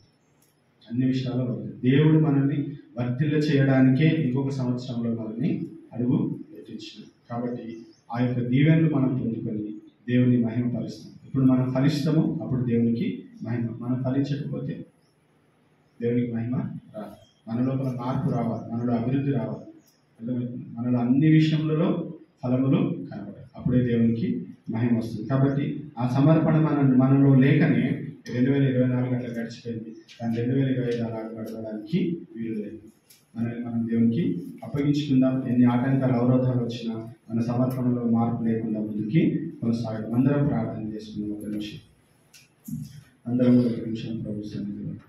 దేవుడు మనల్ని వర్ధిల్ల చేయడానికే ఇంకొక సంవత్సరంలో మనల్ని అడుగు పెట్టించాడు. కాబట్టి ఆ యొక్క దీవెనలు మనం పొందుకొని దేవుని మహిమ పరుస్తాం. ఇప్పుడు మనం ఫలిస్తాము, అప్పుడు దేవునికి మహిమ. మనం ఫలించకపోతే దేవునికి మహిమ రాదు. మన లోపల మార్పు రావాలి, మనలో అభివృద్ధి రావాలి, అర్థమవుతుంది. మనలో అన్ని విషయములలో ఫలములు కనబడాలి, అప్పుడే దేవునికి మహిమ వస్తుంది. కాబట్టి ఆ సమర్పణ మనలో లేకనే 2024 అట్లా గడిచిపోయింది, కానీ 2025 అలా గడపడానికి వీలు లేదు. మనం దేవునికి అప్పగించుకుందాం. ఎన్ని ఆటంకాలు, అవరోధాలు వచ్చినా మన సమర్పణలో మార్పు లేకుండా ముందుకి కొనసాగడం. అందరం ప్రార్థన చేసుకుందాం. ఒక నిమిషం అందరం ఒక నిమిషం ప్రభుత్వం